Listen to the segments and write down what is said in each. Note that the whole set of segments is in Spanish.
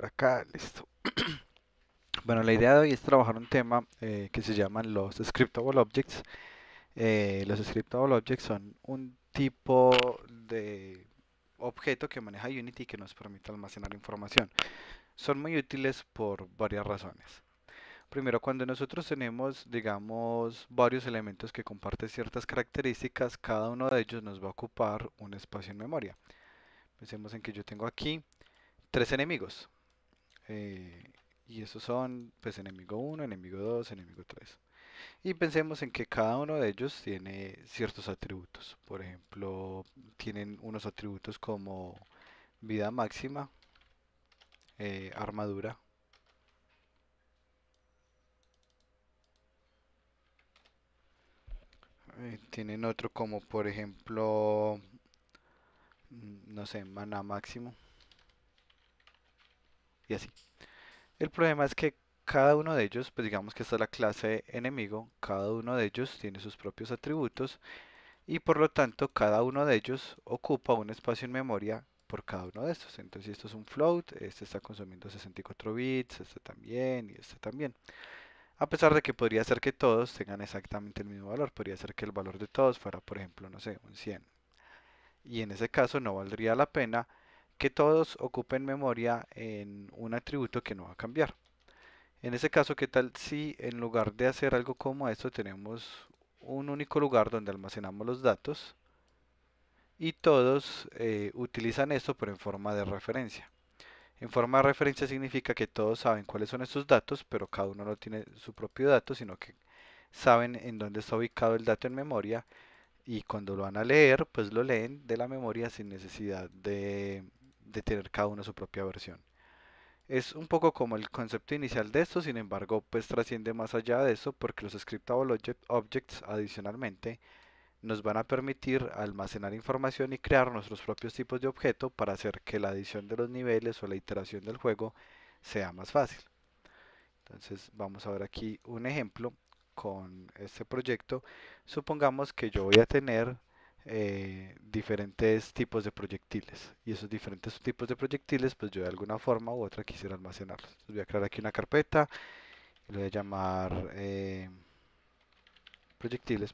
por acá, listo. Bueno, la idea de hoy es trabajar un tema que se llaman los scriptable objects. Los scriptable objects son un tipo de objeto que maneja Unity que nos permite almacenar información. Son muy útiles por varias razones. Primero, cuando nosotros tenemos, digamos, varios elementos que comparten ciertas características, cada uno de ellos nos va a ocupar un espacio en memoria. Pensemos en que yo tengo aquí tres enemigos. eh, y esos son, pues, enemigo uno, enemigo 2, enemigo 3. Y pensemos en que cada uno de ellos tiene ciertos atributos. Por ejemplo, tienen unos atributos como vida máxima, armadura. Tienen otro como, por ejemplo, no sé, maná máximo y así. El problema es que cada uno de ellos, pues digamos que esta es la clase enemigo, cada uno de ellos tiene sus propios atributos y por lo tanto cada uno de ellos ocupa un espacio en memoria por cada uno de estos. Entonces, si esto es un float, este está consumiendo 64 bits, este también y este también. A pesar de que podría ser que todos tengan exactamente el mismo valor, podría ser que el valor de todos fuera, por ejemplo, no sé, un 100. Y en ese caso no valdría la pena que todos ocupen memoria en un atributo que no va a cambiar. En ese caso, ¿qué tal si en lugar de hacer algo como esto tenemos un único lugar donde almacenamos los datos y todos utilizan esto pero en forma de referencia? En forma de referencia significa que todos saben cuáles son estos datos, pero cada uno no tiene su propio dato, sino que saben en dónde está ubicado el dato en memoria y cuando lo van a leer, pues lo leen de la memoria sin necesidad de tener cada uno su propia versión. Es un poco como el concepto inicial de esto, sin embargo, pues trasciende más allá de eso porque los scriptable objects adicionalmente nos van a permitir almacenar información y crear nuestros propios tipos de objeto para hacer que la adición de los niveles o la iteración del juego sea más fácil. Entonces vamos a ver aquí un ejemplo con este proyecto. Supongamos que yo voy a tener diferentes tipos de proyectiles y esos diferentes tipos de proyectiles pues yo de alguna forma u otra quisiera almacenarlos. Entonces, voy a crear aquí una carpeta y le voy a llamar proyectiles.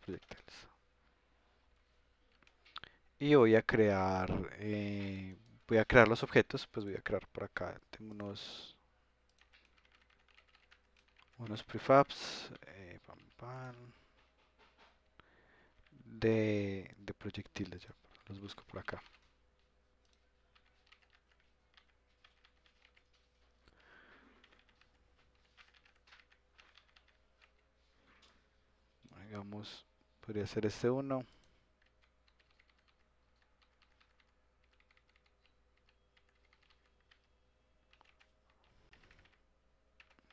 Y voy a crear los objetos, pues voy a crear por acá, tengo unos prefabs, de proyectiles, ya, los busco por acá. Digamos, podría ser este uno,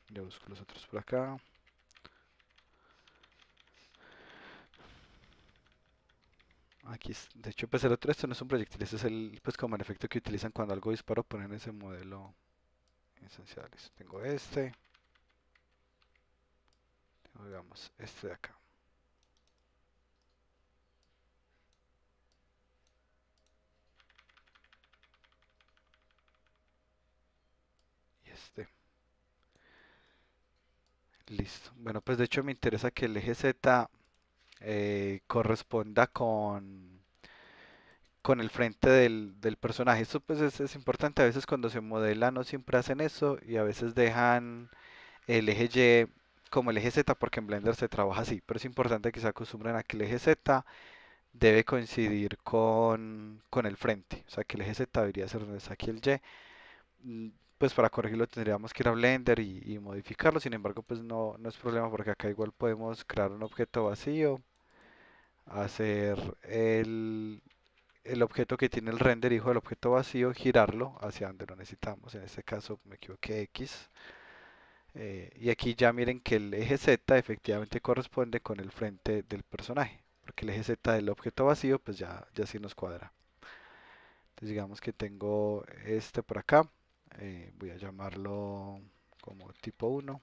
ya busco los otros por acá. Aquí, de hecho, pues el otro, esto no es un proyectil, este es pues como el efecto que utilizan cuando algo disparo, ponen ese modelo esenciales. Tengo digamos, este de acá. Y este. Listo. Bueno, pues de hecho me interesa que el eje Z corresponda con el frente del personaje. Esto pues es importante, a veces cuando se modela no siempre hacen eso y a veces dejan el eje Y como el eje Z porque en Blender se trabaja así, pero es importante que se acostumbren a que el eje Z debe coincidir con el frente, o sea que el eje Z debería ser donde está aquí el Y. Pues para corregirlo tendríamos que ir a Blender y modificarlo, sin embargo pues no es problema porque acá igual podemos crear un objeto vacío, hacer el objeto que tiene el render hijo del objeto vacío, girarlo hacia donde lo necesitamos. En este caso me equivoqué X. Y aquí ya miren que el eje Z efectivamente corresponde con el frente del personaje. Porque el eje Z del objeto vacío pues ya sí nos cuadra. Entonces digamos que tengo este por acá. Voy a llamarlo como tipo 1.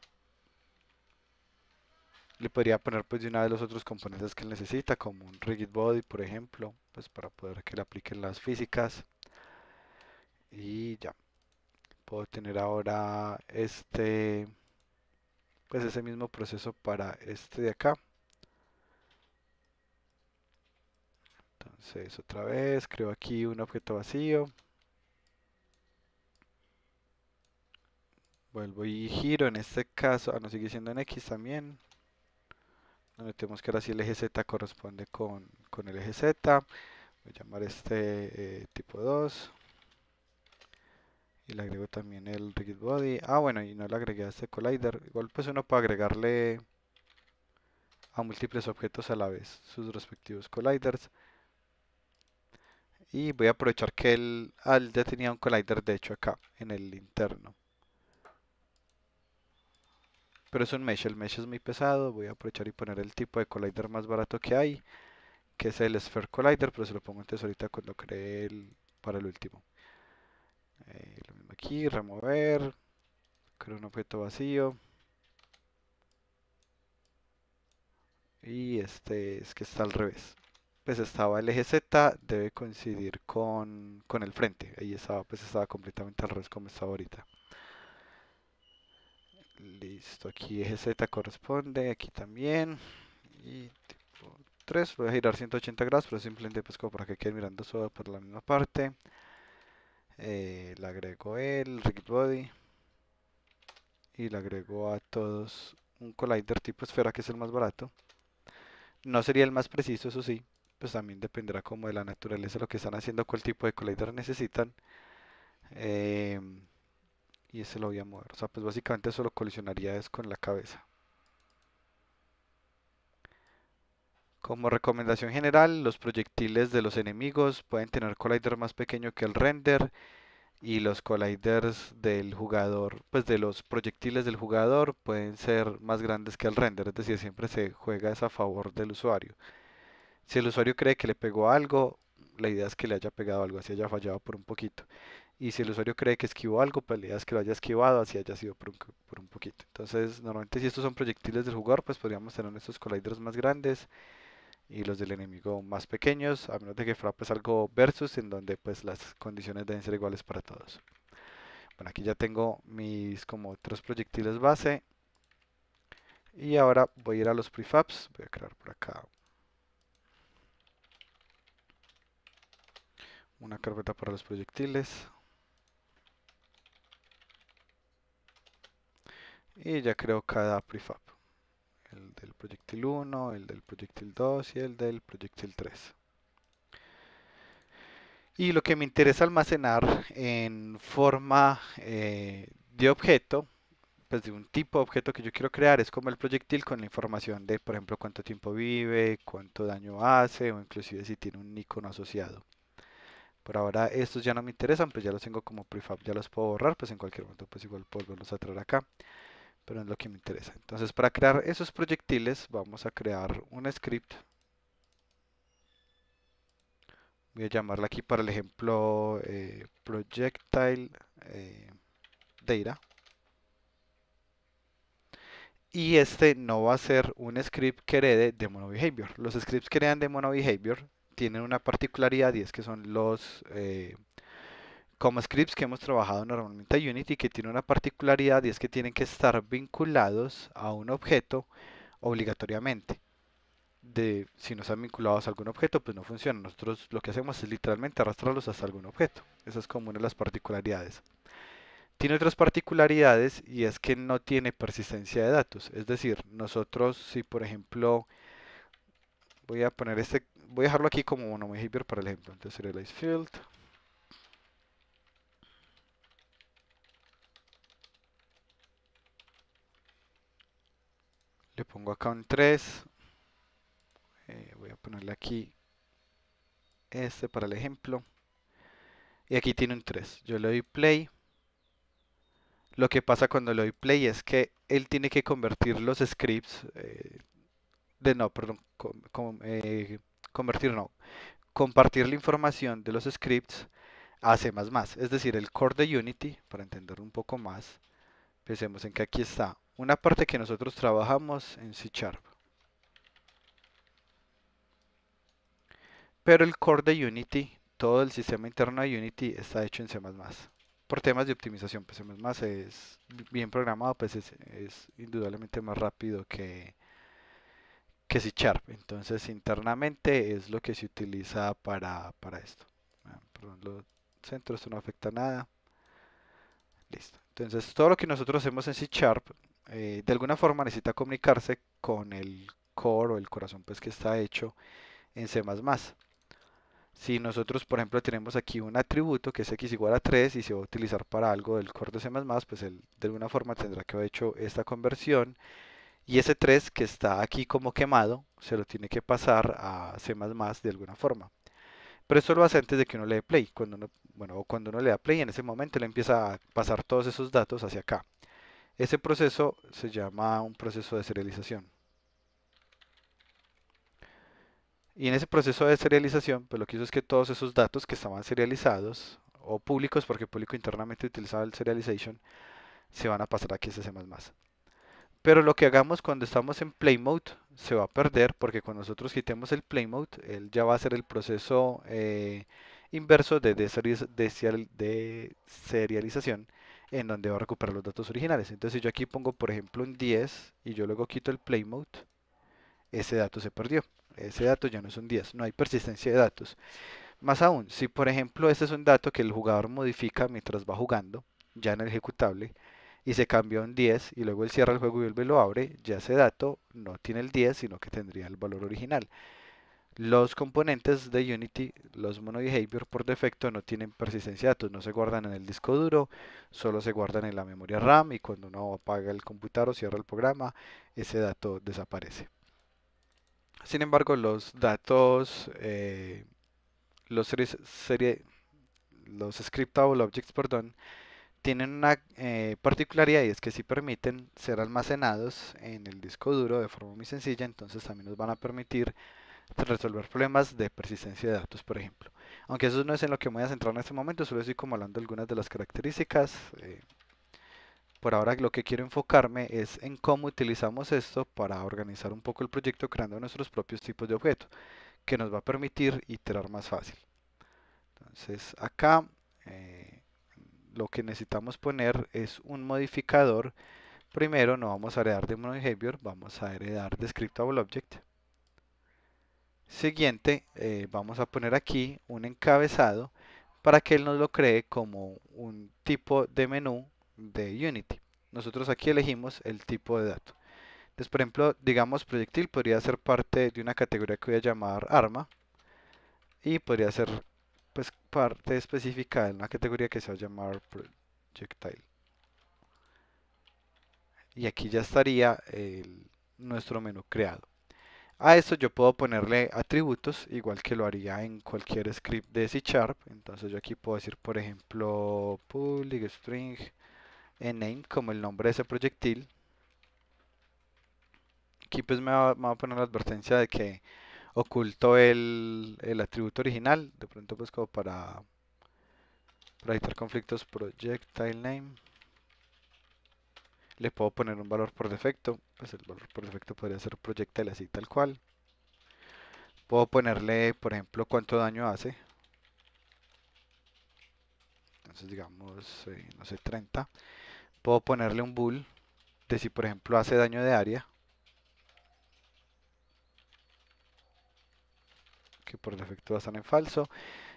Le podría poner pues de una de los otros componentes que él necesita, como un rigid body, por ejemplo, pues para poder que le apliquen las físicas. Y ya, puedo tener ahora pues ese mismo proceso para este de acá. Entonces otra vez creo aquí un objeto vacío. Vuelvo y giro, en este caso, no sigue siendo en X también. Nos metemos que ahora sí el eje Z corresponde con el eje Z. Voy a llamar tipo 2. Y le agrego también el rigid body. Ah, bueno, y no le agregué a este collider. Igual pues uno puede agregarle a múltiples objetos a la vez sus respectivos colliders. Y voy a aprovechar que él ya tenía un collider de hecho acá en el interno. Pero es un mesh, el mesh es muy pesado. Voy a aprovechar y poner el tipo de collider más barato que hay, que es el Sphere Collider, pero se lo pongo entonces ahorita cuando cree para el último. Lo mismo aquí, remover, creo un objeto vacío. Y este es que está al revés. Pues estaba el eje Z, debe coincidir con el frente. Ahí estaba, pues estaba completamente al revés como estaba ahorita. Listo, aquí eje Z corresponde, aquí también. Y tipo 3, voy a girar 180 grados, pero simplemente pues como para que quede mirando todo por la misma parte. Le agrego el rigid body y le agrego a todos un collider tipo esfera que es el más barato. No sería el más preciso, eso sí, pues también dependerá como de la naturaleza de lo que están haciendo, cuál tipo de collider necesitan. Em, y ese lo voy a mover. O sea, pues básicamente solo colisionaría es con la cabeza. Como recomendación general, los proyectiles de los enemigos pueden tener collider más pequeño que el render y los colliders del jugador, pues de los proyectiles del jugador pueden ser más grandes que el render, es decir, siempre se juega es a favor del usuario. Si el usuario cree que le pegó algo, la idea es que le haya pegado algo, así haya fallado por un poquito. Y si el usuario cree que esquivó algo, pues la idea es que lo haya esquivado, así haya sido por un poquito. Entonces, normalmente si estos son proyectiles del jugador, pues podríamos tener estos colliders más grandes y los del enemigo más pequeños, a menos de que fuera pues algo versus en donde pues las condiciones deben ser iguales para todos. Bueno, aquí ya tengo mis como tres proyectiles base y ahora voy a ir a los prefabs, voy a crear por acá una carpeta para los proyectiles y ya creo cada prefab, el del proyectil 1, el del proyectil 2 y el del proyectil 3. Y lo que me interesa almacenar en forma de objeto, pues de un tipo de objeto que yo quiero crear, es como el proyectil con la información de, por ejemplo, cuánto tiempo vive, cuánto daño hace o inclusive si tiene un icono asociado. Por ahora estos ya no me interesan, pues ya los tengo como prefab, ya los puedo borrar, pues en cualquier momento pues igual puedo volverlos a traer acá, pero no es lo que me interesa. Entonces para crear esos proyectiles vamos a crear un script. Voy a llamarla aquí para el ejemplo projectile data. Y este no va a ser un script que herede de MonoBehavior. Los scripts que heredan de MonoBehavior tienen una particularidad y es que son los como scripts que hemos trabajado normalmente a Unity que tienen una particularidad y es que tienen que estar vinculados a un objeto obligatoriamente. Si no están vinculados a algún objeto, pues no funciona. Nosotros lo que hacemos es literalmente arrastrarlos hasta algún objeto. Esa es como una de las particularidades. Tiene otras particularidades y es que no tiene persistencia de datos. Es decir, nosotros si por ejemplo voy a dejarlo aquí como monobehavior para el ejemplo. Entonces serialize field. Le pongo acá un 3. Voy a ponerle aquí este para el ejemplo. Y aquí tiene un 3. Yo le doy play. Lo que pasa cuando le doy play es que él tiene que convertir los scripts no, perdón, convertir no, compartir la información de los scripts a C++. Es decir, el core de Unity, para entender un poco más, pensemos en que aquí está una parte que nosotros trabajamos en C Sharp. Pero el core de Unity, todo el sistema interno de Unity está hecho en C++. por temas de optimización. Pues C++ es bien programado, pues es indudablemente más rápido que C Sharp. Entonces internamente es lo que se utiliza para esto. Perdón, lo centro, esto no afecta nada. Listo. Entonces todo lo que nosotros hacemos en C Sharp de alguna forma necesita comunicarse con el core o el corazón pues que está hecho en C++. Si nosotros, por ejemplo, tenemos aquí un atributo que es x igual a 3 y se va a utilizar para algo del core de C++, pues él de alguna forma tendrá que haber hecho esta conversión y ese 3 que está aquí como quemado se lo tiene que pasar a C++ de alguna forma. Pero esto lo hace antes de que uno le dé play. Cuando uno, bueno, o cuando uno le da play, en ese momento le empieza a pasar todos esos datos hacia acá. Ese proceso se llama un proceso de serialización. Y en ese proceso de serialización, pues lo que hizo es que todos esos datos que estaban serializados o públicos, porque público internamente utilizaba el serialization, se van a pasar aquí a C++. Pero lo que hagamos cuando estamos en play mode se va a perder porque cuando nosotros quitemos el play mode, él ya va a hacer el proceso inverso de serialización en donde va a recuperar los datos originales. Entonces si yo aquí pongo por ejemplo un 10 y yo luego quito el play mode, ese dato se perdió. Ese dato ya no es un 10, no hay persistencia de datos. Más aún, si por ejemplo este es un dato que el jugador modifica mientras va jugando, ya en el ejecutable, y se cambia a un 10 y luego él cierra el juego y vuelve y lo abre, ya ese dato no tiene el 10, sino que tendría el valor original. Los componentes de Unity, los MonoBehavior por defecto no tienen persistencia de datos, no se guardan en el disco duro, solo se guardan en la memoria RAM y cuando uno apaga el computador o cierra el programa, ese dato desaparece. Sin embargo, los datos, los, los scriptable objects, perdón, tienen una particularidad y es que si permiten ser almacenados en el disco duro de forma muy sencilla, entonces también nos van a permitir resolver problemas de persistencia de datos, por ejemplo. Aunque eso no es en lo que me voy a centrar en este momento, solo estoy como hablando de algunas de las características. Por ahora lo que quiero enfocarme es en cómo utilizamos esto para organizar un poco el proyecto creando nuestros propios tipos de objetos, que nos va a permitir iterar más fácil. Entonces acá lo que necesitamos poner es un modificador. Primero no vamos a heredar de MonoBehavior, vamos a heredar de scriptable object. Siguiente, vamos a poner aquí un encabezado para que él nos lo cree como un tipo de menú de Unity. Nosotros aquí elegimos el tipo de dato. Entonces, por ejemplo, digamos proyectil podría ser parte de una categoría que voy a llamar arma y podría ser pues parte específica de una categoría que se va a llamar projectile. Y aquí ya estaría nuestro menú creado. A esto yo puedo ponerle atributos, igual que lo haría en cualquier script de C Sharp. Entonces yo aquí puedo decir, por ejemplo, public string en name como el nombre de ese proyectil. Aquí pues me va a poner la advertencia de que oculto el atributo original. De pronto pues como para evitar conflictos, projectile name. Le puedo poner un valor por defecto. Pues el valor por defecto podría ser projectile así tal cual. Puedo ponerle, por ejemplo, cuánto daño hace. Entonces digamos, no sé, 30. Puedo ponerle un bool de si por ejemplo hace daño de área, que por defecto va a estar en falso.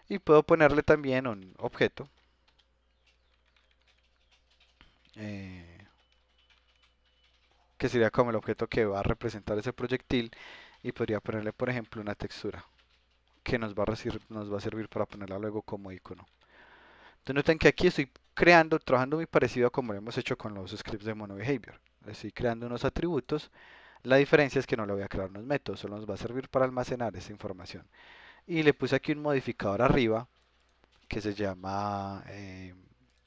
Y puedo ponerle también un objeto. eh, que sería como el objeto que va a representar ese proyectil. Y podría ponerle por ejemplo una textura que nos va a servir para ponerla luego como icono. Entonces noten que aquí estoy creando, trabajando muy parecido a como lo hemos hecho con los scripts de MonoBehavior. Estoy creando unos atributos. La diferencia es que no le voy a crear unos métodos, solo nos va a servir para almacenar esa información. Y le puse aquí un modificador arriba que se llama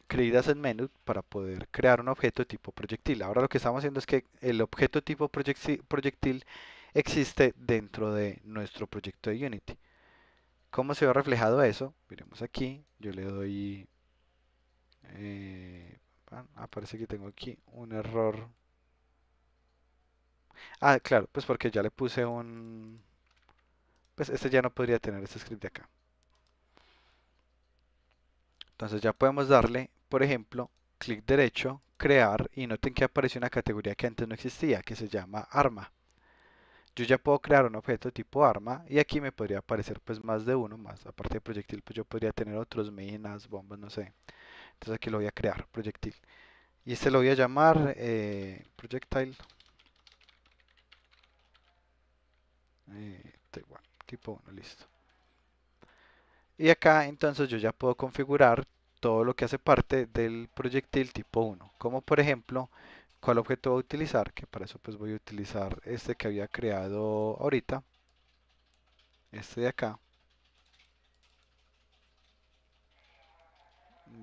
create asset menu para poder crear un objeto tipo proyectil. Ahora lo que estamos haciendo es que el objeto tipo proyectil existe dentro de nuestro proyecto de Unity. ¿Cómo se ve reflejado eso? Miremos aquí, yo le doy, parece que tengo aquí un error. Ah, claro, pues porque ya le puse un, pues este ya no podría tener este script de acá. Entonces ya podemos darle por ejemplo, clic derecho, crear y noten que apareció una categoría que antes no existía, que se llama arma. Yo ya puedo crear un objeto tipo arma y aquí me podría aparecer pues más de uno, más aparte de proyectil, pues yo podría tener otros, minas, bombas, no sé. Entonces aquí lo voy a crear, proyectil. Y este lo voy a llamar projectile tipo 1, listo. Y acá entonces yo ya puedo configurar todo lo que hace parte del proyectil tipo 1, como por ejemplo, cuál objeto voy a utilizar, que para eso pues voy a utilizar este que había creado ahorita, este de acá.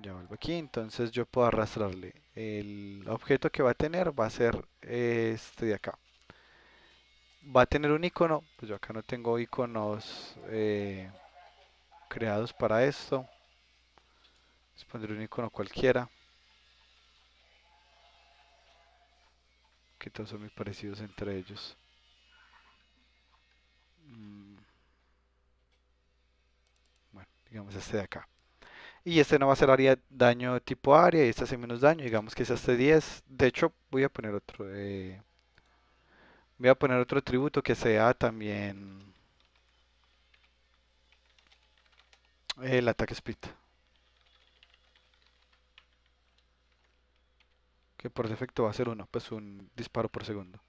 Ya vuelvo aquí, entonces yo puedo arrastrarle. El objeto que va a tener va a ser este de acá. Va a tener un icono, pues yo acá no tengo iconos creados para esto. Les pondré un icono cualquiera, que todos son muy parecidos entre ellos. Mm, bueno, digamos este de acá. Y este no va a hacer área, daño tipo área y este hace menos daño, digamos que es este 10. De hecho, voy a poner otro atributo que sea también el ataque speed, que por defecto va a ser uno, pues un disparo por segundo.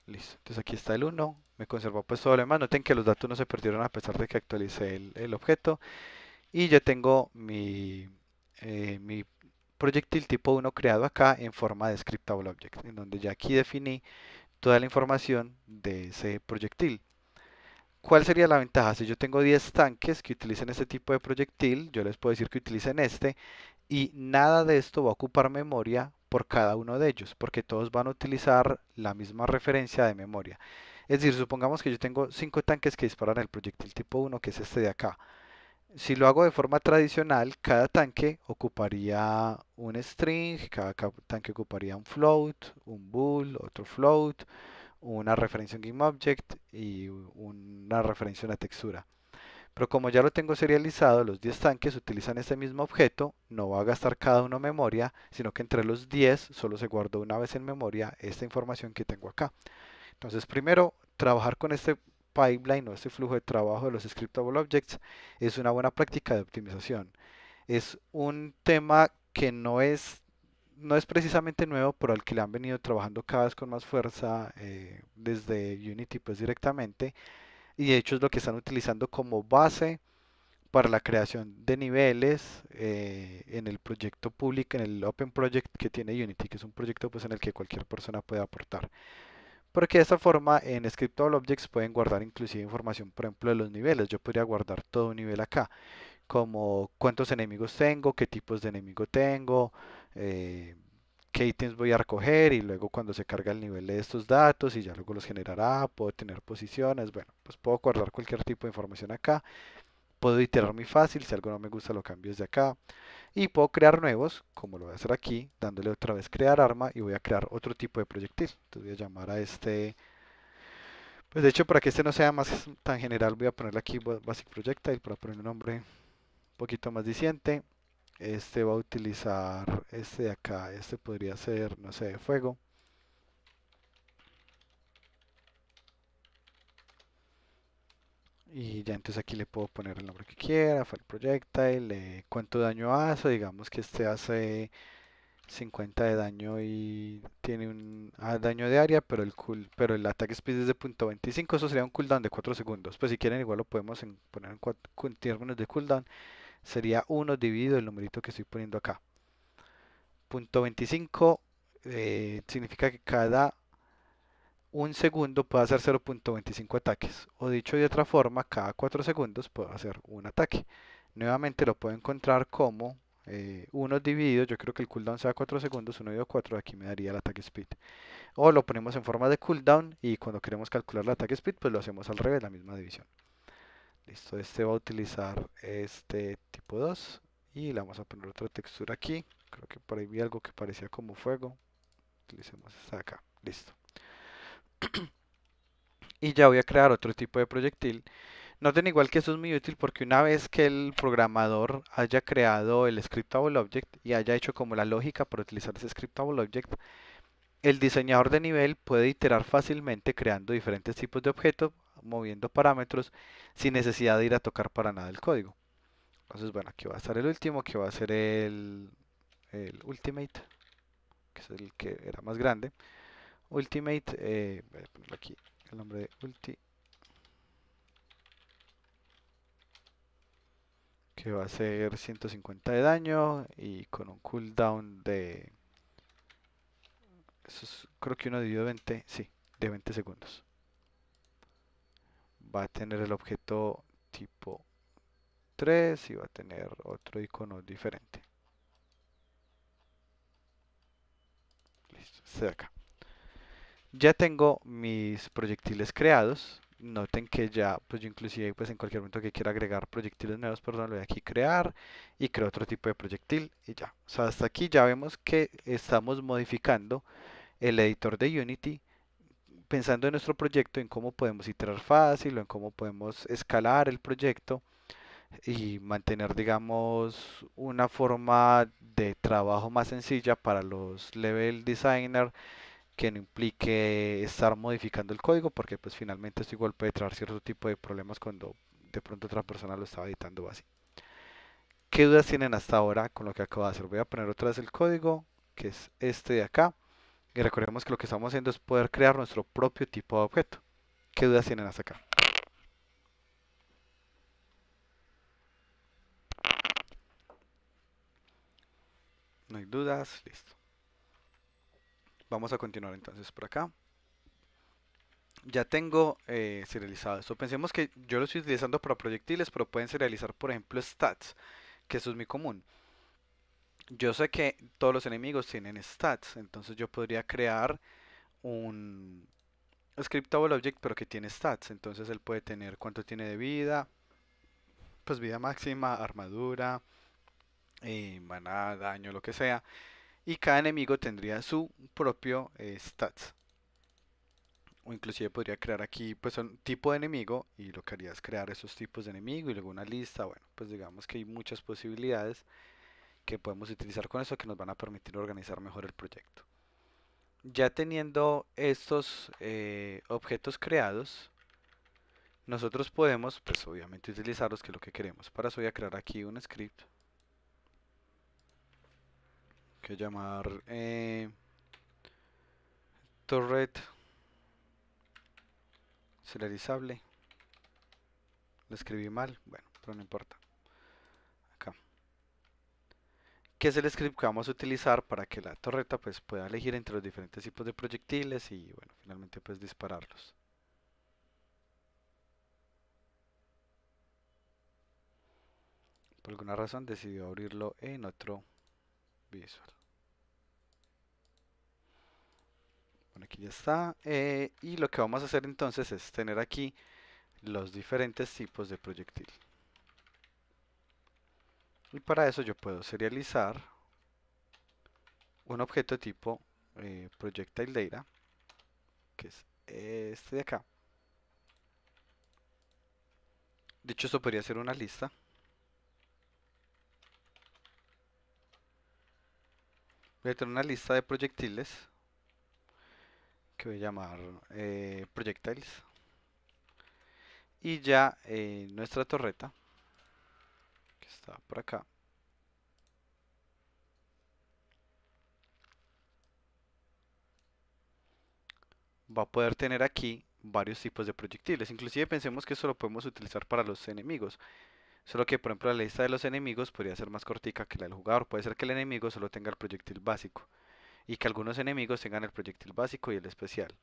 Listo, entonces aquí está el uno, me conservó pues todo lo demás. Noten que los datos no se perdieron a pesar de que actualicé el objeto. Y ya tengo mi proyectil tipo uno creado acá en forma de scriptable object, en donde ya aquí definí toda la información de ese proyectil. ¿Cuál sería la ventaja? Si yo tengo 10 tanques que utilicen este tipo de proyectil, yo les puedo decir que utilicen este y nada de esto va a ocupar memoria por cada uno de ellos, porque todos van a utilizar la misma referencia de memoria. Es decir, supongamos que yo tengo 5 tanques que disparan el proyectil tipo uno, que es este de acá. Si lo hago de forma tradicional, cada tanque ocuparía un string, cada tanque ocuparía un float, un bool, otro float, una referencia a un GameObject y una referencia a una textura. Pero como ya lo tengo serializado, los 10 tanques utilizan este mismo objeto, no va a gastar cada uno memoria, sino que entre los 10 solo se guardó una vez en memoria esta información que tengo acá. Entonces, primero, trabajar con este pipeline o este flujo de trabajo de los scriptable objects es una buena práctica de optimización. Es un tema que no es precisamente nuevo, pero al que le han venido trabajando cada vez con más fuerza desde Unity pues directamente, y de hecho es lo que están utilizando como base para la creación de niveles en el proyecto público, en el Open Project que tiene Unity, que es un proyecto pues en el que cualquier persona puede aportar. Porque de esta forma en Scriptable Objects pueden guardar inclusive información, por ejemplo, de los niveles. Yo podría guardar todo un nivel acá, como cuántos enemigos tengo, qué tipos de enemigo tengo, eh, qué ítems voy a recoger y luego cuando se carga el nivel de estos datos y ya luego los generará, puedo tener posiciones, bueno, pues puedo guardar cualquier tipo de información acá, puedo iterar muy fácil, si algo no me gusta lo cambio desde acá y puedo crear nuevos, como lo voy a hacer aquí, dándole otra vez crear arma y voy a crear otro tipo de proyectil. Entonces voy a llamar a este, pues de hecho para que este no sea más tan general voy a ponerle aquí Basic Projectile para poner un nombre un poquito más diciente. Este va a utilizar este de acá, este podría ser, no sé, de fuego. Y ya entonces aquí le puedo poner el nombre que quiera, Fire Projectile, cuánto daño hace, digamos que este hace 50 de daño y tiene un daño de área, pero el ataque speed es de .25, eso sería un cooldown de 4 segundos. Pues si quieren igual lo podemos poner en términos de cooldown, sería uno dividido el numerito que estoy poniendo acá. .25 significa que cada un segundo puede hacer 0.25 ataques. O dicho de otra forma, cada 4 segundos puedo hacer un ataque. Nuevamente lo puedo encontrar como 1 dividido, yo creo que el cooldown sea 4 segundos, 1 dividido 4, aquí me daría el ataque speed. O lo ponemos en forma de cooldown y cuando queremos calcular el ataque speed, pues lo hacemos al revés, la misma división. Listo, este va a utilizar este tipo 2 y le vamos a poner otra textura aquí. Creo que por ahí vi algo que parecía como fuego. Utilicemos esta de acá. Listo. Y ya voy a crear otro tipo de proyectil. Noten igual que eso es muy útil porque una vez que el programador haya creado el scriptable object y haya hecho como la lógica para utilizar ese scriptable object, el diseñador de nivel puede iterar fácilmente creando diferentes tipos de objetos, moviendo parámetros sin necesidad de ir a tocar para nada el código. Entonces, bueno, aquí va a estar el último, que va a ser el Ultimate, que es el que era más grande. Ultimate, voy a ponerle aquí el nombre de Ulti, que va a ser 150 de daño y con un cooldown de, eso es, creo que uno dividido de 20, sí, de 20 segundos. Va a tener el objeto tipo 3 y va a tener otro icono diferente. Listo, este de acá. Ya tengo mis proyectiles creados. Noten que ya, pues yo inclusive pues en cualquier momento que quiera agregar proyectiles nuevos, perdón, le doy aquí crear y creo otro tipo de proyectil y ya. O sea, hasta aquí ya vemos que estamos modificando el editor de Unity pensando en nuestro proyecto, en cómo podemos iterar fácil o en cómo podemos escalar el proyecto y mantener, digamos, una forma de trabajo más sencilla para los level designer que no implique estar modificando el código, porque pues finalmente esto igual puede traer cierto tipo de problemas cuando de pronto otra persona lo estaba editando así. ¿Qué dudas tienen hasta ahora con lo que acabo de hacer? Voy a poner otra vez el código, que es este de acá, y recordemos que lo que estamos haciendo es poder crear nuestro propio tipo de objeto. ¿Qué dudas tienen hasta acá? No hay dudas, listo. Vamos a continuar entonces por acá. Ya tengo serializado esto. Pensemos que yo lo estoy utilizando para proyectiles, pero pueden serializar, por ejemplo, stats, que eso es muy común. Yo sé que todos los enemigos tienen stats, entonces yo podría crear un scriptable object, pero que tiene stats. Entonces él puede tener cuánto tiene de vida, pues vida máxima, armadura, maná, daño, lo que sea. Y cada enemigo tendría su propio stats. O inclusive podría crear aquí pues un tipo de enemigo y lo que haría es crear esos tipos de enemigo y luego una lista. Bueno, pues digamos que hay muchas posibilidades que podemos utilizar con eso que nos van a permitir organizar mejor el proyecto. Ya teniendo estos objetos creados, nosotros podemos pues obviamente utilizarlos, que es lo que queremos. Para eso voy a crear aquí un script que llamar torret serializable. Lo escribí mal, bueno, pero no importa. Acá. Que es el script que vamos a utilizar para que la torreta pues pueda elegir entre los diferentes tipos de proyectiles y bueno, finalmente pues dispararlos. Por alguna razón decidió abrirlo en otro visual. Bueno, aquí ya está. Y lo que vamos a hacer entonces es tener aquí los diferentes tipos de proyectil. Y para eso yo puedo serializar un objeto tipo projectile data, que es este de acá. De hecho, esto podría ser una lista. Voy a tener una lista de proyectiles que voy a llamar projectiles. Y ya nuestra torreta, que está por acá, va a poder tener aquí varios tipos de proyectiles. Inclusive pensemos que eso lo podemos utilizar para los enemigos. Solo que por ejemplo la lista de los enemigos podría ser más cortica que la del jugador. Puede ser que el enemigo solo tenga el proyectil básico y que algunos enemigos tengan el proyectil básico y el especial.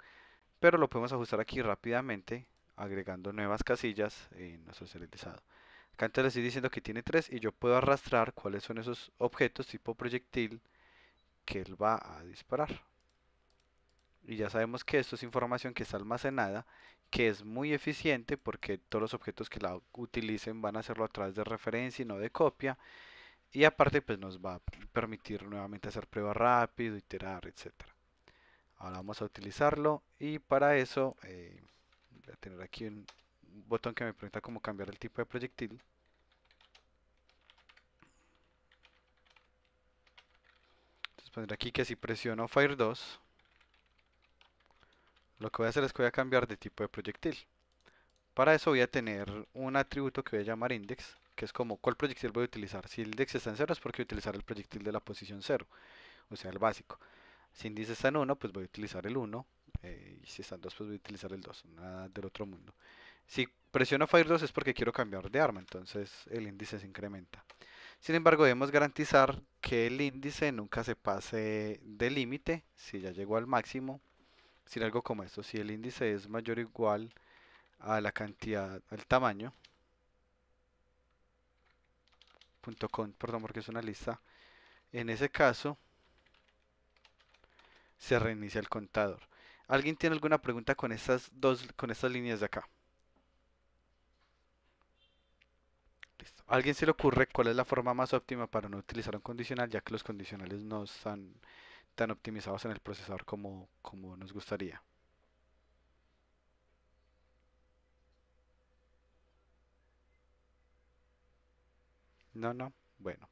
Pero lo podemos ajustar aquí rápidamente agregando nuevas casillas en nuestro serializado. Acá entonces le estoy diciendo que tiene 3 y yo puedo arrastrar cuáles son esos objetos tipo proyectil que él va a disparar. Y ya sabemos que esto es información que está almacenada, que es muy eficiente porque todos los objetos que la utilicen van a hacerlo a través de referencia y no de copia. Y aparte pues nos va a permitir nuevamente hacer pruebas rápido, iterar, etcétera. Ahora vamos a utilizarlo y para eso voy a tener aquí un un botón que me permita como cambiar el tipo de proyectil. Entonces pondré aquí que si presiono Fire 2, lo que voy a hacer es que voy a cambiar de tipo de proyectil. Para eso voy a tener un atributo que voy a llamar index, que es como cuál proyectil voy a utilizar. Si el index está en 0 es porque voy a utilizar el proyectil de la posición 0, o sea el básico. Si el índice está en 1, pues voy a utilizar el 1, y si está en 2, pues voy a utilizar el 2, nada del otro mundo. Si presiono Fire 2 es porque quiero cambiar de arma, entonces el índice se incrementa. Sin embargo, debemos garantizar que el índice nunca se pase del límite, si ya llegó al máximo, sin algo como esto. Si el índice es mayor o igual a la cantidad, al tamaño, punto con, perdón, porque es una lista, en ese caso se reinicia el contador. ¿Alguien tiene alguna pregunta con estas líneas de acá? Listo. ¿A alguien se le ocurre cuál es la forma más óptima para no utilizar un condicional, ya que los condicionales no están tan optimizados en el procesador como nos gustaría? No, no. Bueno,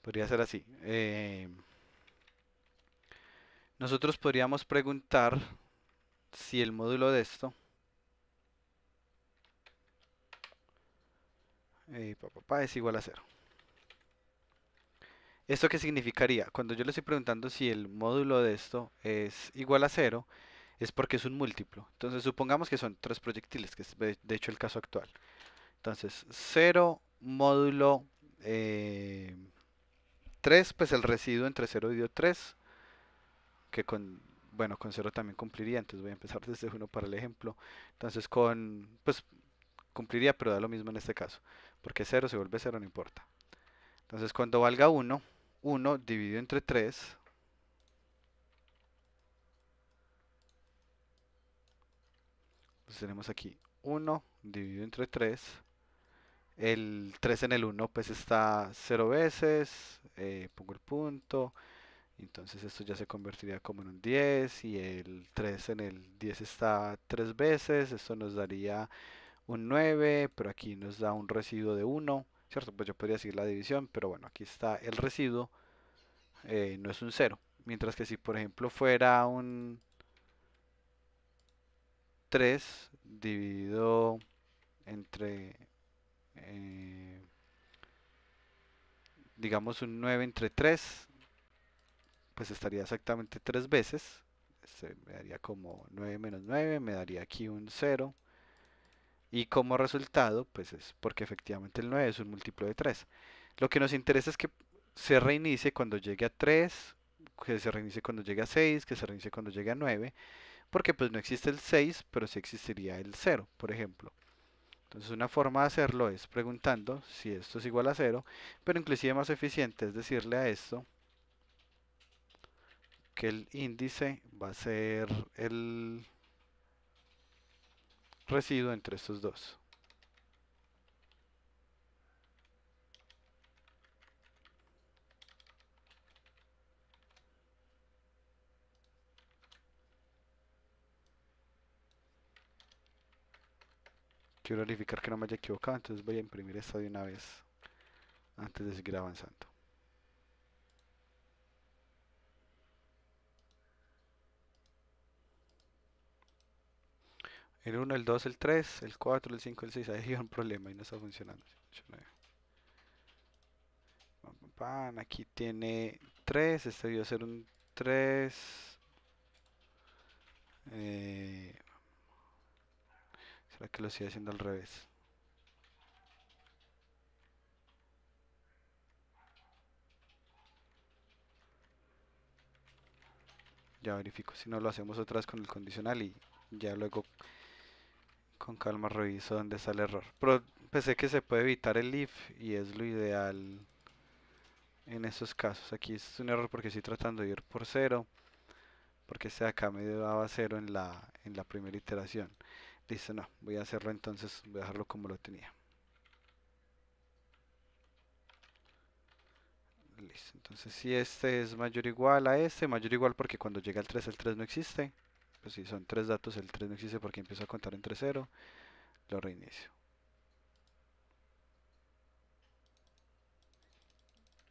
podría ser así. Nosotros podríamos preguntar si el módulo de esto es igual a cero. ¿Esto qué significaría? Cuando yo le estoy preguntando si el módulo de esto es igual a cero, es porque es un múltiplo. Entonces supongamos que son tres proyectiles, que es de hecho el caso actual. Entonces 0 módulo 3, pues el residuo entre 0 y 3, que bueno, con 0 también cumpliría, entonces voy a empezar desde 1 para el ejemplo. Entonces pues cumpliría, pero da lo mismo en este caso, porque 0 se vuelve 0, no importa. Entonces cuando valga 1, 1 dividido entre 3, pues tenemos aquí 1 dividido entre 3. El 3 en el 1 pues está 0 veces, pongo el punto, entonces esto ya se convertiría como en un 10 y el 3 en el 10 está 3 veces, esto nos daría un 9, pero aquí nos da un residuo de 1, ¿cierto? Pues yo podría seguir la división, pero bueno, aquí está el residuo, no es un 0. Mientras que si por ejemplo fuera un 3 dividido entre, eh, digamos un 9 entre 3, pues estaría exactamente 3 veces. Este me daría como 9 menos 9, me daría aquí un 0. Y como resultado, pues es porque efectivamente el 9 es un múltiplo de 3. Lo que nos interesa es que se reinicie cuando llegue a 3, que se reinicie cuando llegue a 6, que se reinicie cuando llegue a 9, porque pues no existe el 6, pero sí existiría el 0, por ejemplo. Entonces una forma de hacerlo es preguntando si esto es igual a 0, pero inclusive más eficiente es decirle a esto que el índice va a ser el residuo entre estos dos. Quiero verificar que no me haya equivocado, entonces voy a imprimir esta de una vez antes de seguir avanzando. El 1, el 2, el 3, el 4, el 5, el 6, ahí hay un problema y no está funcionando. Aquí tiene 3, este debió ser un 3. Eh, ¿Será que lo estoy haciendo al revés? Ya verifico, si no lo hacemos otra vez con el condicional y ya luego con calma reviso dónde está el error. Pero pensé que se puede evitar el if y es lo ideal en esos casos. Aquí es un error porque estoy tratando de ir por cero, porque este de acá me daba cero en la primera iteración. Listo, no, voy a hacerlo entonces, voy a dejarlo como lo tenía. Listo, entonces si este es mayor o igual a este, mayor o igual porque cuando llega el 3 no existe. Pues si son tres datos, el 3 no existe porque empiezo a contar entre cero. lo reinicio.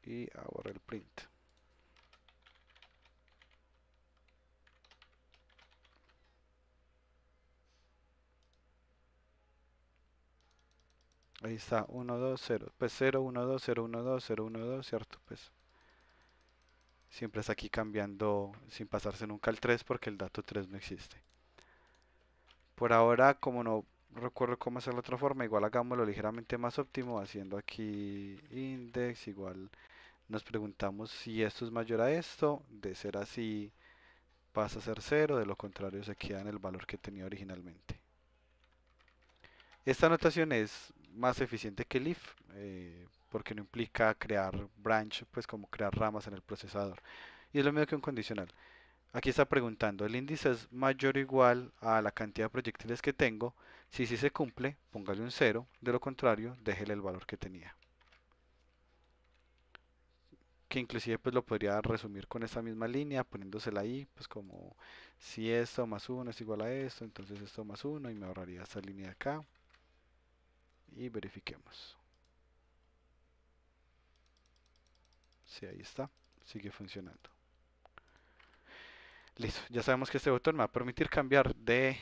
Y ahora el print. Ahí está, 1, 2, 0. Pues 0, 1, 2, 0, 1, 2, 0, 1, 2, ¿cierto? Pues siempre está aquí cambiando sin pasarse nunca al 3 porque el dato 3 no existe. Por ahora, como no recuerdo cómo hacerlo de otra forma, igual hagámoslo ligeramente más óptimo, haciendo aquí index, igual nos preguntamos si esto es mayor a esto, de ser así pasa a ser 0, de lo contrario se queda en el valor que tenía originalmente. Esta notación es más eficiente que el if, porque no implica crear branch, pues como crear ramas en el procesador. Y es lo mismo que un condicional. Aquí está preguntando, ¿el índice es mayor o igual a la cantidad de proyectiles que tengo? Si sí se cumple, póngale un 0, de lo contrario, déjele el valor que tenía. Que inclusive pues lo podría resumir con esta misma línea, poniéndosela ahí, pues como si esto más 1 es igual a esto, entonces esto más 1 y me ahorraría esta línea de acá. Y verifiquemos. Sí, ahí está, sigue funcionando. Listo, ya sabemos que este botón me va a permitir cambiar de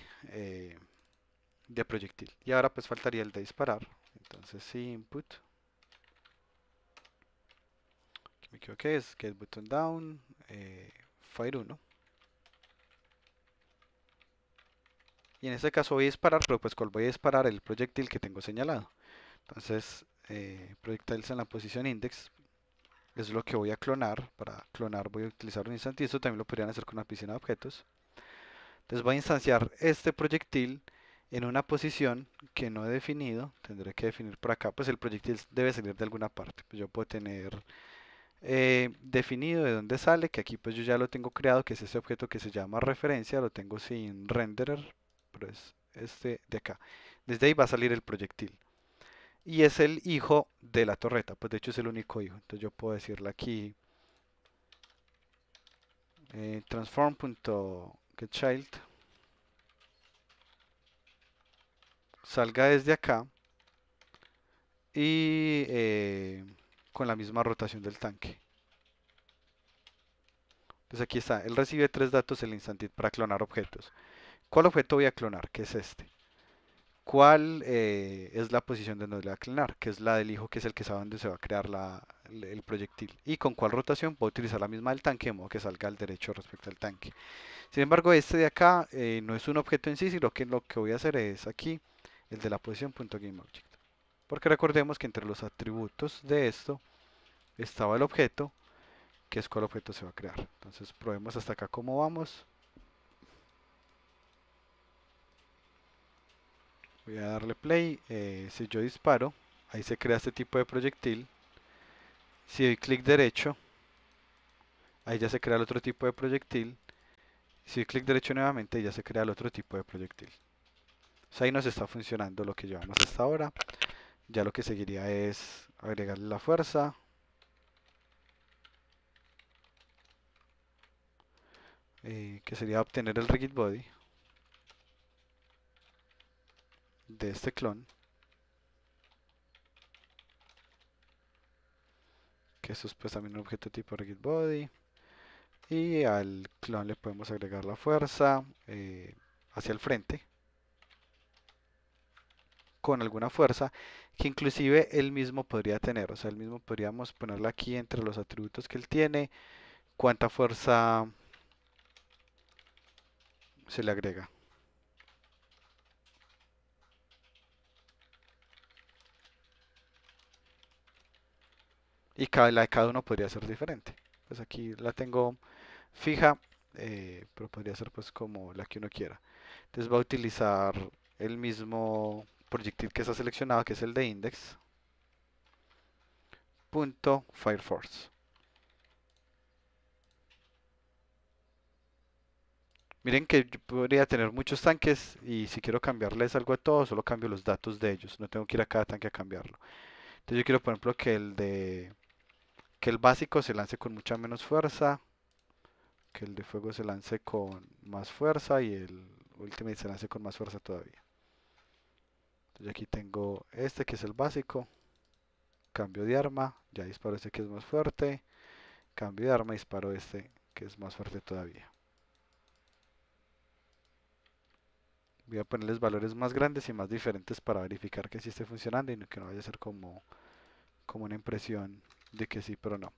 proyectil. Y ahora pues faltaría el de disparar. Entonces sí, input. Aquí me equivoqué, es get button down, fire 1. Y en este caso voy a disparar, pero pues cuál voy a disparar el proyectil que tengo señalado. Entonces, proyectiles en la posición index es lo que voy a clonar. Para clonar voy a utilizar un instante y esto también lo podrían hacer con una piscina de objetos. Entonces voy a instanciar este proyectil en una posición que no he definido. Tendré que definir por acá, pues el proyectil debe salir de alguna parte. Pues yo puedo tener definido de dónde sale, que aquí pues yo ya lo tengo creado, que es este objeto que se llama referencia, lo tengo sin renderer, pero es este de acá. Desde ahí va a salir el proyectil. Y es el hijo de la torreta, pues de hecho es el único hijo. Entonces yo puedo decirle aquí transform.getChild salga desde acá y con la misma rotación del tanque. Entonces aquí está, él recibe tres datos el instantit para clonar objetos. ¿Cuál objeto voy a clonar? Que es este. ¿Cuál es la posición de donde le va a clonar? Que es la del hijo, que es el que sabe dónde se va a crear el proyectil. ¿Y con cuál rotación? Voy a utilizar la misma del tanque, de modo que salga al derecho respecto al tanque. Sin embargo, este de acá no es un objeto en sí, sino que lo que voy a hacer es aquí, el de la posición .GameObject. Porque recordemos que entre los atributos de esto estaba el objeto, que es cuál objeto se va a crear. Entonces probemos hasta acá cómo vamos. Voy a darle play. Si yo disparo, ahí se crea este tipo de proyectil. Si doy clic derecho, ahí ya se crea el otro tipo de proyectil. Si doy clic derecho nuevamente, ya se crea el otro tipo de proyectil. O sea, ahí nos está funcionando lo que llevamos hasta ahora. Ya lo que seguiría es agregarle la fuerza. Que sería obtener el rigid body de este clon. Que esto es pues también un objeto tipo rigid body. Y al clon le podemos agregar la fuerza hacia el frente con alguna fuerza que inclusive él mismo podría tener. O sea, él mismo podríamos ponerle aquí entre los atributos que él tiene cuánta fuerza se le agrega. Y la de cada uno podría ser diferente. Pues aquí la tengo fija, pero podría ser pues como la que uno quiera. Entonces va a utilizar el mismo proyectil que está seleccionado, que es el de index, punto fireforce. Miren que yo podría tener muchos tanques y si quiero cambiarles algo a todos, solo cambio los datos de ellos. No tengo que ir a cada tanque a cambiarlo. Entonces yo quiero, por ejemplo, que el básico se lance con mucha menos fuerza, que el de fuego se lance con más fuerza y el ultimate se lance con más fuerza todavía. Entonces aquí tengo este que es el básico, cambio de arma, ya disparo este que es más fuerte, cambio de arma, disparo este que es más fuerte todavía. Voy a ponerles valores más grandes y más diferentes para verificar que sí esté funcionando y que no vaya a ser como una impresión de que sí, pero no.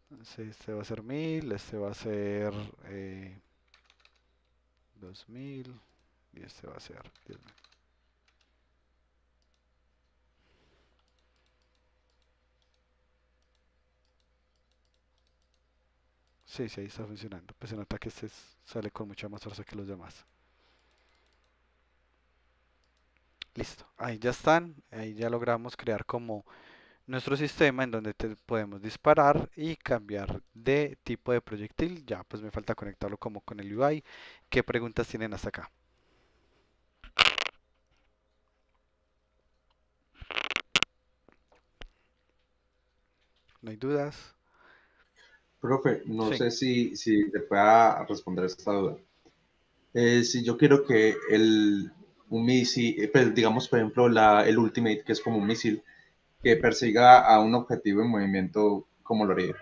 Entonces este va a ser 1000, este va a ser 2000 y este va a ser 10.000. Sí, sí, ahí está funcionando. Pues se nota que este sale con mucha más fuerza que los demás. Listo, ahí ya están. Ahí ya logramos crear como nuestro sistema en donde podemos disparar y cambiar de tipo de proyectil. Ya, pues me falta conectarlo como con el UI. ¿Qué preguntas tienen hasta acá? ¿No hay dudas? Profe, no Sí, sé si te pueda responder esta duda. Si yo quiero que un misil, pues digamos, por ejemplo, el Ultimate, que es como un misil, que persiga a un objetivo en movimiento, ¿cómo lo haría?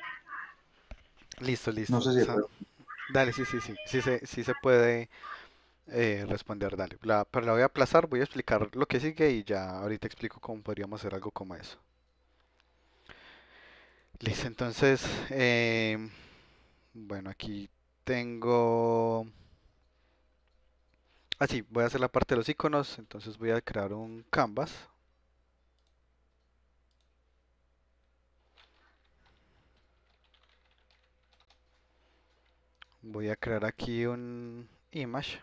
listo, No listo. sé si puede. Dale, sí, sí, sí. Sí se puede responder, dale. Pero la voy a aplazar, voy a explicar lo que sigue y ya ahorita explico cómo podríamos hacer algo como eso. Listo, entonces, bueno, aquí tengo... Así, voy a hacer la parte de los iconos, entonces voy a crear un canvas. Voy a crear aquí un image.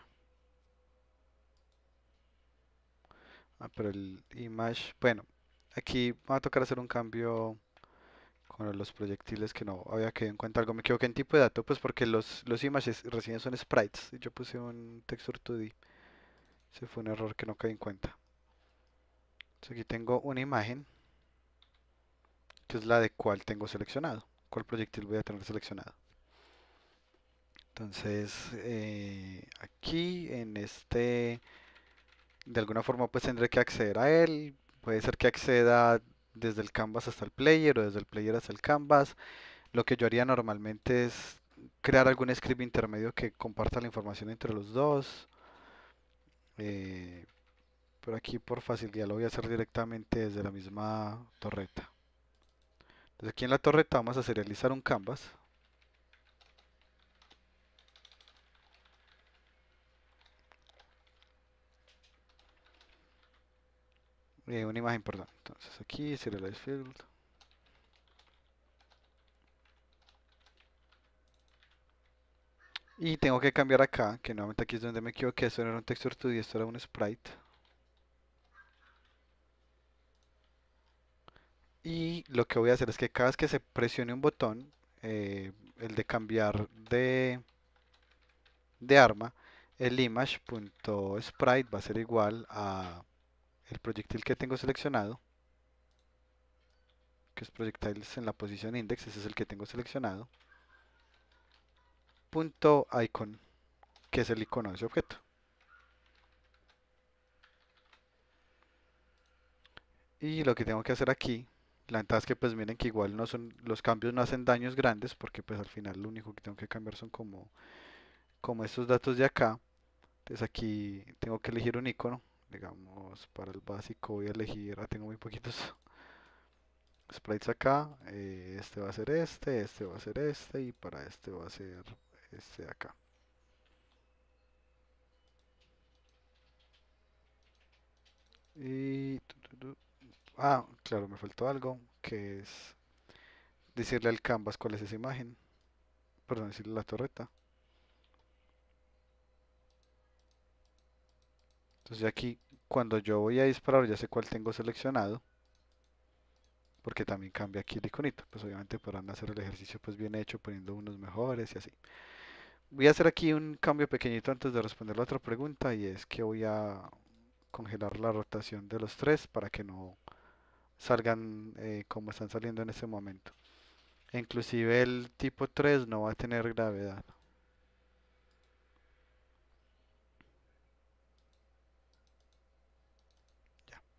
Pero el image, bueno, aquí va a tocar hacer un cambio con los proyectiles que no había quedado en cuenta algo. Me equivoqué en tipo de dato, pues porque los images recién son sprites. Y yo puse un texture 2D. Ese fue un error que no caí en cuenta. Entonces aquí tengo una imagen, que es la de cuál tengo seleccionado. Cuál proyectil voy a tener seleccionado. Entonces, aquí en este, de alguna forma pues tendré que acceder a él. Puede ser que acceda desde el canvas hasta el player o desde el player hasta el canvas. Lo que yo haría normalmente es crear algún script intermedio que comparta la información entre los dos. eh, pero aquí por facilidad lo voy a hacer directamente desde la misma torreta. Entonces aquí en la torreta vamos a serializar un canvas. Una imagen, perdón. Entonces aquí serialize field. Y tengo que cambiar acá, que nuevamente aquí es donde me equivoqué. Esto no era un texture 2D, esto era un sprite. Y lo que voy a hacer es que cada vez que se presione un botón, el de cambiar de arma, el image.sprite va a ser igual a el proyectil que tengo seleccionado, que es projectiles en la posición index, ese es el que tengo seleccionado, punto icon, que es el icono de ese objeto. Y lo que tengo que hacer aquí, la ventaja es que pues miren que igual no son, los cambios no hacen daños grandes, porque pues al final lo único que tengo que cambiar son como estos datos de acá. Entonces aquí tengo que elegir un icono, digamos para el básico voy a elegir, tengo muy poquitos sprites acá. Este va a ser este va a ser este y para este va a ser este de acá. Y... claro, me faltó algo, que es decirle al canvas cuál es esa imagen. Perdón, decirle a la torreta. Entonces aquí, cuando yo voy a disparar, ya sé cuál tengo seleccionado, porque también cambia aquí el iconito. Pues obviamente podrán hacer el ejercicio pues bien hecho, poniendo unos mejores y así. Voy a hacer aquí un cambio pequeñito antes de responder la otra pregunta y es que voy a congelar la rotación de los tres para que no salgan como están saliendo en este momento. E inclusive el tipo 3 no va a tener gravedad.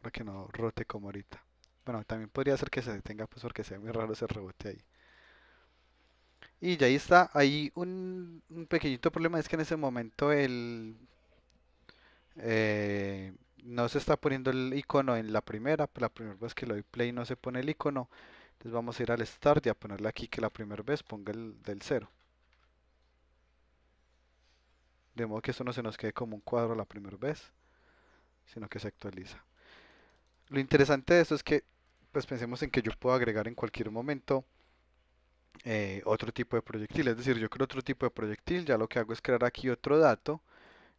para que no rote como ahorita. Bueno, también podría ser que se detenga pues porque sea muy raro ese rebote ahí. Y ya ahí está. Hay un pequeñito problema, es que en ese momento no se está poniendo el icono en la primera vez que le doy play no se pone el icono. Entonces vamos a ir al start y a ponerle aquí que la primera vez ponga el del cero. De modo que esto no se nos quede como un cuadro la primera vez, sino que se actualiza. Lo interesante de esto es que, pues pensemos en que yo puedo agregar en cualquier momento otro tipo de proyectil. Es decir, yo creo otro tipo de proyectil, ya lo que hago es crear aquí otro dato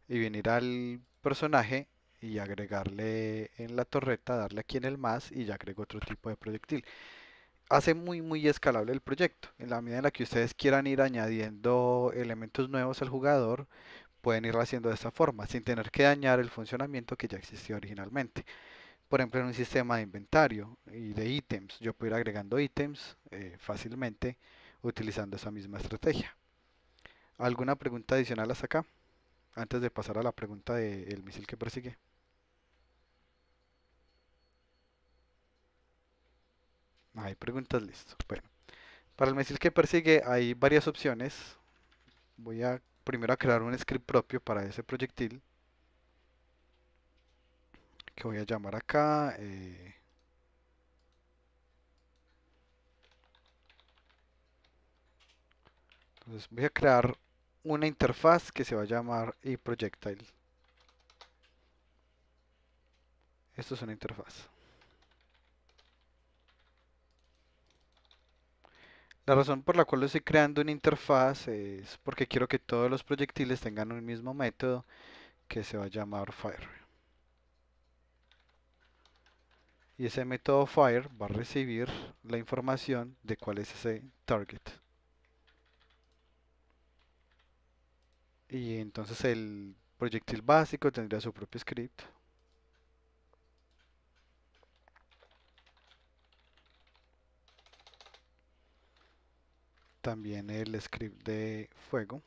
y venir al personaje y agregarle en la torreta, darle aquí en el más y ya agrego otro tipo de proyectil. Hace muy escalable el proyecto. En la medida en la que ustedes quieran ir añadiendo elementos nuevos al jugador, pueden irlo haciendo de esta forma, sin tener que dañar el funcionamiento que ya existía originalmente. Por ejemplo, en un sistema de inventario y de ítems, yo puedo ir agregando ítems fácilmente utilizando esa misma estrategia. ¿Alguna pregunta adicional hasta acá? Antes de pasar a la pregunta del misil que persigue. Hay preguntas, listo. Bueno, para el misil que persigue hay varias opciones. Voy a primero a crear un script propio para ese proyectil que voy a llamar acá. Entonces voy a crear una interfaz que se va a llamar eProjectile. Esto es una interfaz. La razón por la cual estoy creando una interfaz es porque quiero que todos los proyectiles tengan un mismo método que se va a llamar fire. Y ese método fire va a recibir la información de cuál es ese target. Y entonces el proyectil básico tendría su propio script. También el script de fuego.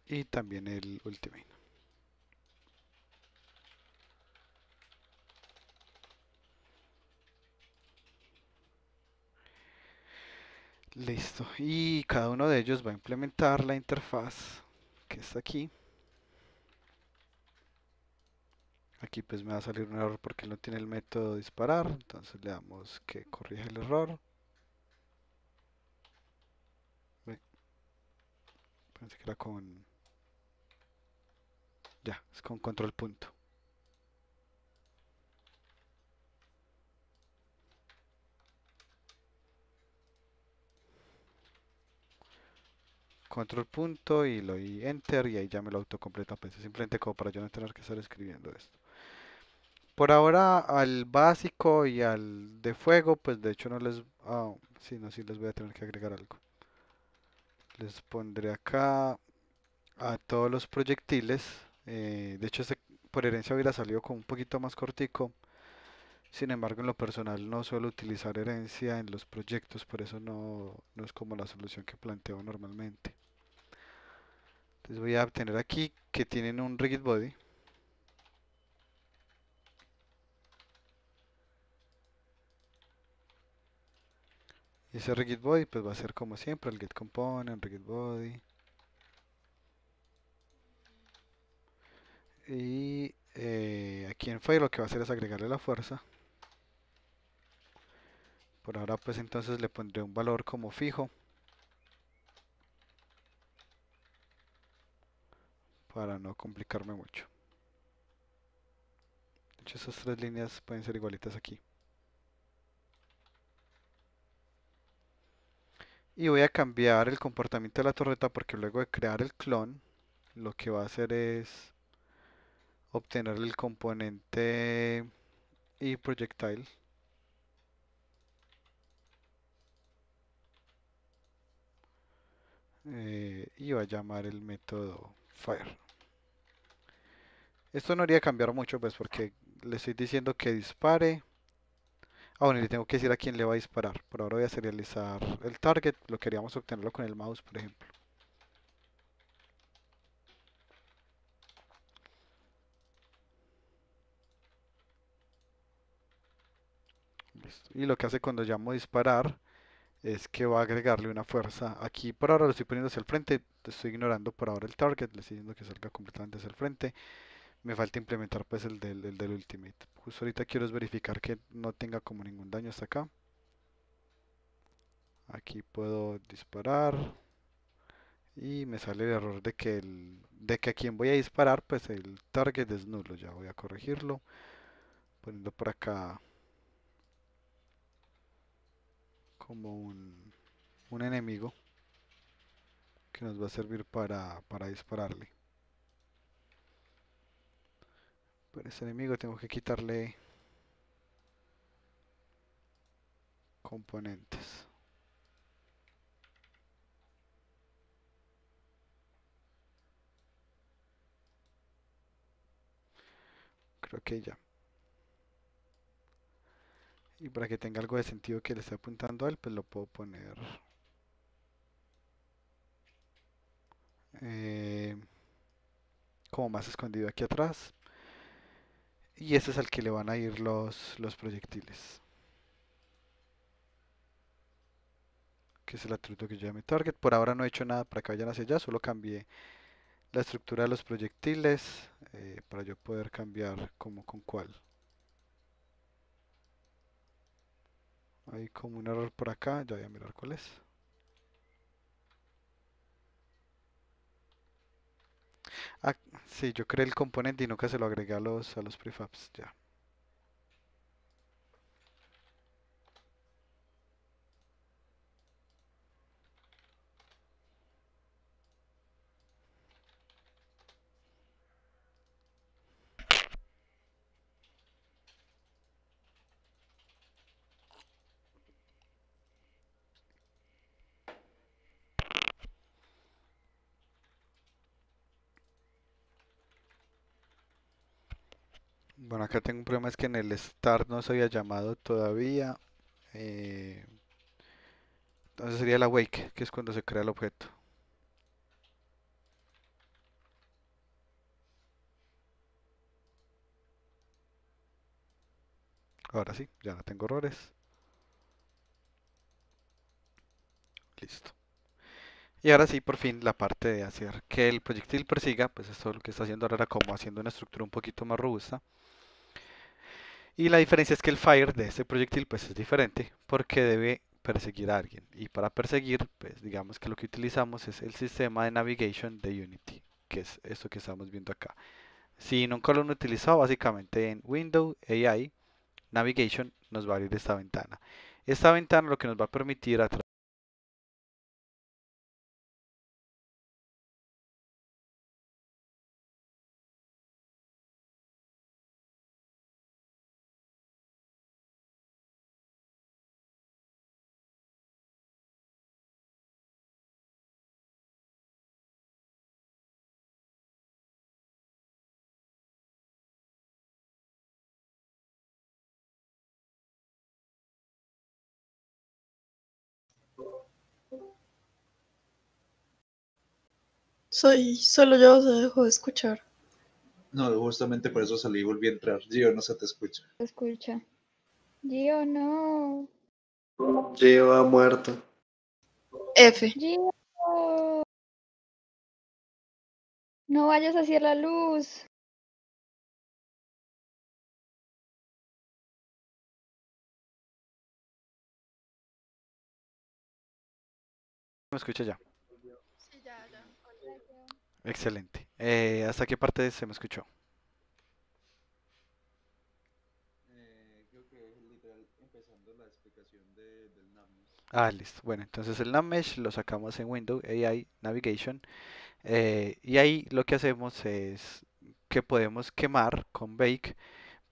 Y también el ultimate. Listo. Y cada uno de ellos va a implementar la interfaz que está aquí. Aquí pues me va a salir un error porque no tiene el método disparar. Entonces le damos que corrija el error. Ve, pensé que era con... Ya, es con control punto. Control punto y le doy enter y ahí ya me lo autocompleta. Pues simplemente como para yo no tener que estar escribiendo esto. Por ahora al básico y al de fuego, pues de hecho no les... Ah, sí, no, sí les voy a tener que agregar algo. Les pondré acá a todos los proyectiles. De hecho, este por herencia hubiera salido con un poquito más cortico. Sin embargo, en lo personal no suelo utilizar herencia en los proyectos, por eso no es como la solución que planteo normalmente. Entonces voy a obtener aquí que tienen un rigid body. Y ese rigid body pues va a ser como siempre el get component, rigid body. Y aquí en file lo que va a hacer es agregarle la fuerza. Por ahora pues entonces le pondré un valor como fijo para no complicarme mucho. De hecho esas tres líneas pueden ser igualitas aquí. Y voy a cambiar el comportamiento de la torreta porque luego de crear el clon lo que va a hacer es obtener el componente y projectile y va a llamar el método fire. Esto no haría cambiar mucho pues porque le estoy diciendo que dispare. Ah, bueno, y le tengo que decir a quién le va a disparar. Por ahora voy a serializar el target, lo queríamos obtenerlo con el mouse, por ejemplo. Listo. Y lo que hace cuando llamo disparar es que va a agregarle una fuerza. Aquí por ahora lo estoy poniendo hacia el frente, estoy ignorando por ahora el target, le estoy diciendo que salga completamente hacia el frente. Me falta implementar pues el del ultimate. Justo ahorita quiero es verificar que no tenga como ningún daño hasta acá. Aquí puedo disparar y me sale el error de que a quien voy a disparar pues el target es nulo. Ya voy a corregirlo poniendo por acá como un enemigo que nos va a servir para dispararle. Para ese enemigo tengo que quitarle componentes. Creo que ya. Y para que tenga algo de sentido que le esté apuntando a él, pues lo puedo poner eh, como más escondido aquí atrás. Y ese es al que le van a ir los proyectiles. Que es el atributo que yo llame target. Por ahora no he hecho nada para que vayan hacia allá, solo cambié la estructura de los proyectiles para yo poder cambiar como con cuál. Hay como un error por acá, ya voy a mirar cuál es. Ah, sí, yo creé el componente y nunca se lo agregué a los prefabs, ya. Bueno, acá tengo un problema, es que en el start no se había llamado todavía. eh, entonces sería la wake, que es cuando se crea el objeto. Ahora sí, ya no tengo errores. Listo. Y ahora sí, por fin, la parte de hacer que el proyectil persiga, pues esto lo que está haciendo ahora era como haciendo una estructura un poquito más robusta. Y la diferencia es que el fire de este proyectil pues es diferente porque debe perseguir a alguien. Y para perseguir, pues digamos que lo que utilizamos es el sistema de navigation de Unity, que es esto que estamos viendo acá. Si nunca lo han utilizado, básicamente en Windows AI Navigation nos va a abrir esta ventana. Esta ventana lo que nos va a permitir a Solo yo se dejó de escuchar. No, justamente por eso salí y volví a entrar. Gio, no se te escucha. Se escucha. Gio, no. Lleva muerto. F. Gio, no vayas hacia la luz. me escucha ya. Sí, ya. Excelente. ¿Hasta qué parte se me escuchó? Creo que es literal empezando la explicación del NAMI. Ah, listo. Bueno, entonces el NavMesh lo sacamos en Windows AI Navigation y ahí lo que hacemos es que podemos quemar con Bake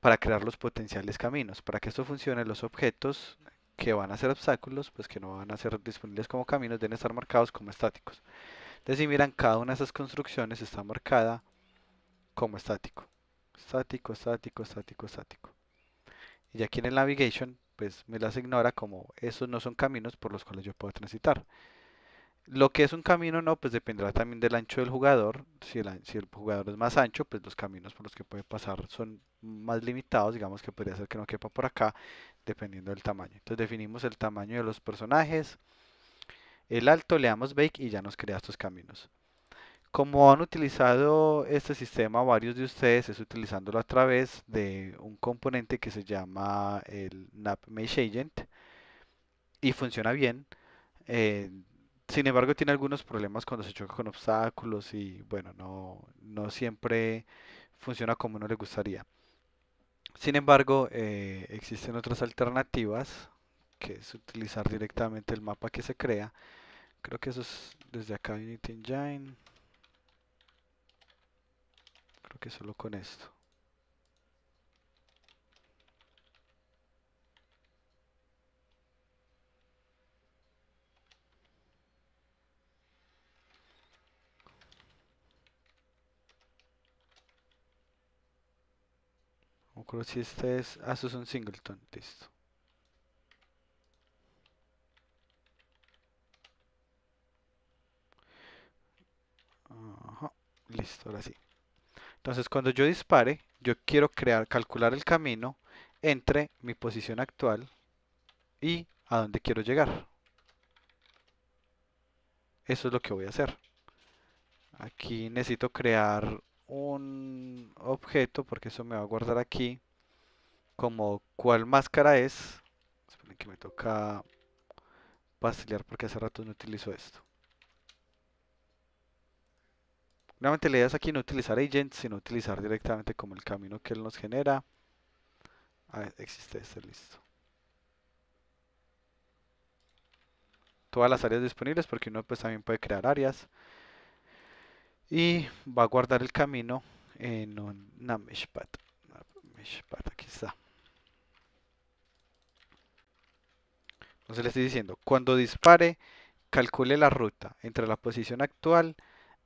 para crear los potenciales caminos. Para que esto funcione, los objetos que van a ser obstáculos, pues que no van a ser disponibles como caminos, deben estar marcados como estáticos. Entonces, si miran, cada una de esas construcciones está marcada como estático. Estático, estático, estático, estático. Y aquí en el navigation, pues me las ignora como esos no son caminos por los cuales yo puedo transitar. Lo que es un camino no, pues dependerá también del ancho del jugador. Si el jugador es más ancho, pues los caminos por los que puede pasar son más limitados. Digamos que podría ser que no quepa por acá, dependiendo del tamaño. Entonces definimos el tamaño de los personajes, el alto, le damos bake y ya nos crea estos caminos. Como han utilizado este sistema varios de ustedes, es utilizándolo a través de un componente que se llama el NAP Mesh Agent y funciona bien. Eh, Sin embargo, tiene algunos problemas cuando se choca con obstáculos y bueno, no siempre funciona como uno le gustaría. Sin embargo, existen otras alternativas, que es utilizar directamente el mapa que se crea. Creo que eso es desde acá Unity Engine. Creo que solo con esto. No creo si este es. Ah, esto es un singleton. Listo. Ajá, listo, ahora sí. Entonces, cuando yo dispare, yo quiero calcular el camino entre mi posición actual y a dónde quiero llegar. Eso es lo que voy a hacer. Aquí necesito crear un objeto porque eso me va a guardar aquí como cuál máscara es. Esperen que me toca pastelear porque hace rato no utilizo esto. Nuevamente la idea es aquí no utilizar agent, sino utilizar directamente como el camino que él nos genera. Ah, existe este, listo. Todas las áreas disponibles porque uno pues también puede crear áreas. Y va a guardar el camino en una meshpad. Aquí está. Entonces le estoy diciendo, cuando dispare, calcule la ruta entre la posición actual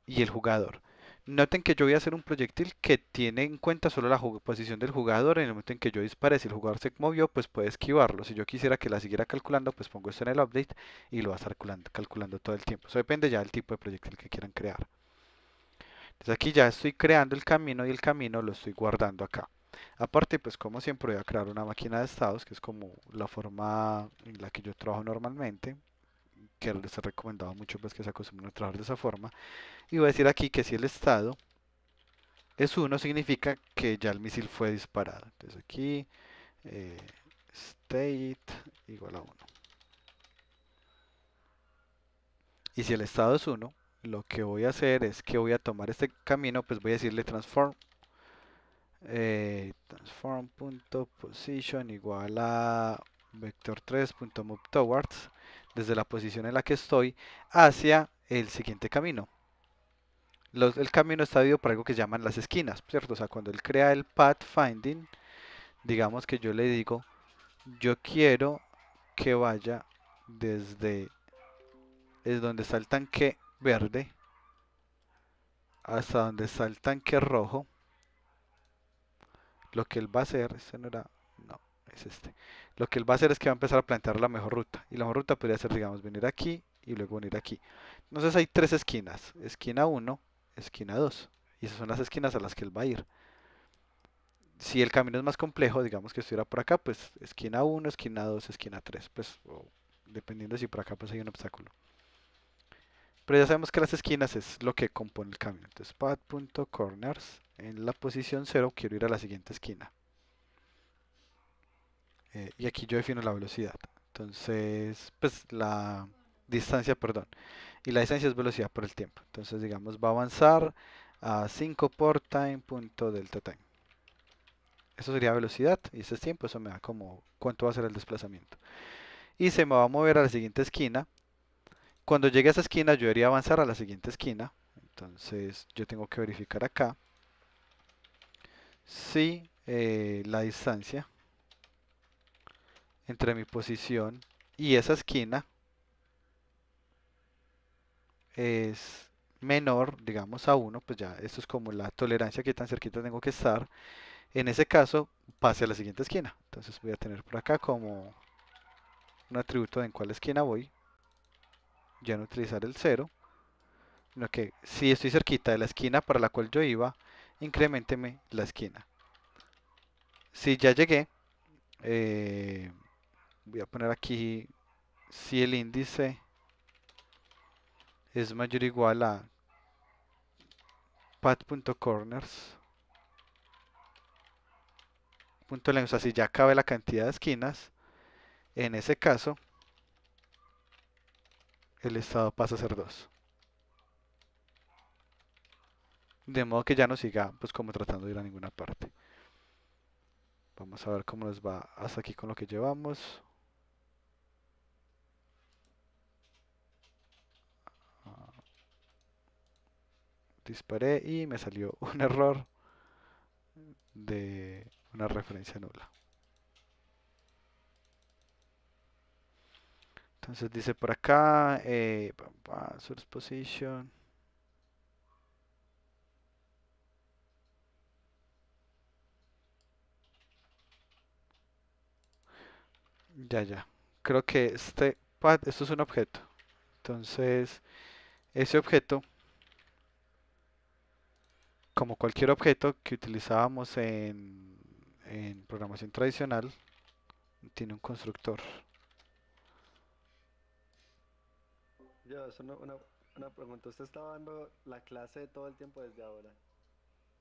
y el jugador. Noten que yo voy a hacer un proyectil que tiene en cuenta solo la posición del jugador. En el momento en que yo dispare, si el jugador se movió, pues puede esquivarlo. Si yo quisiera que la siguiera calculando, pues pongo esto en el update y lo va a estar calculando todo el tiempo. Eso depende ya del tipo de proyectil que quieran crear. Entonces aquí ya estoy creando el camino y el camino lo estoy guardando acá. Aparte, pues como siempre voy a crear una máquina de estados, que es como la forma en la que yo trabajo normalmente, que les he recomendado mucho pues que se acostumbren a trabajar de esa forma. Y voy a decir aquí que si el estado es 1, significa que ya el misil fue disparado. Entonces aquí eh, state igual a 1. Y si el estado es 1, lo que voy a hacer es que voy a tomar este camino, pues voy a decirle transform.position igual a vector3.moveTowards desde la posición en la que estoy hacia el siguiente camino. El camino está dividido por algo que llaman las esquinas, ¿cierto? O sea, cuando él crea el pathfinding, digamos que yo le digo, yo quiero que vaya desde donde está el tanque verde hasta donde está el tanque rojo. Lo que él va a hacer, este no era, no, es este. Lo que él va a hacer es que va a empezar a plantear la mejor ruta. Y la mejor ruta podría ser, digamos, venir aquí y luego venir aquí. Entonces hay tres esquinas, esquina 1, esquina 2. Y esas son las esquinas a las que él va a ir. Si el camino es más complejo, digamos que estuviera por acá, pues esquina 1, esquina 2, esquina 3, pues dependiendo si por acá pues hay un obstáculo. Pero ya sabemos que las esquinas es lo que compone el camino. Entonces path.corners, en la posición 0 quiero ir a la siguiente esquina. Y aquí yo defino la velocidad. Entonces, pues la distancia, perdón. Y la distancia es velocidad por el tiempo. Entonces, digamos, va a avanzar a 5 por time.delta time. Eso sería velocidad y ese es tiempo, eso me da como cuánto va a ser el desplazamiento. Y se me va a mover a la siguiente esquina. Cuando llegue a esa esquina yo debería avanzar a la siguiente esquina. Entonces yo tengo que verificar acá si la distancia entre mi posición y esa esquina es menor, digamos, a 1, pues ya esto es como la tolerancia que tan cerquita tengo que estar. En ese caso, pase a la siguiente esquina. Entonces voy a tener por acá como un atributo de en cuál esquina voy. ya no utilizar el 0, sino que si estoy cerquita de la esquina para la cual yo iba, increménteme la esquina. Si ya llegué, voy a poner aquí si el índice es mayor o igual a path.corners. Punto length, o sea, si ya cabe la cantidad de esquinas, en ese caso, el estado pasa a ser 2. De modo que ya no siga, pues como tratando de ir a ninguna parte. Vamos a ver cómo nos va hasta aquí con lo que llevamos. Ah, disparé y me salió un error de una referencia nula. Entonces dice por acá, source position. Ya. Creo que este path, esto es un objeto. Entonces, ese objeto, como cualquier objeto que utilizábamos en programación tradicional, tiene un constructor. Yo, es una pregunta. ¿Usted está dando la clase todo el tiempo desde ahora?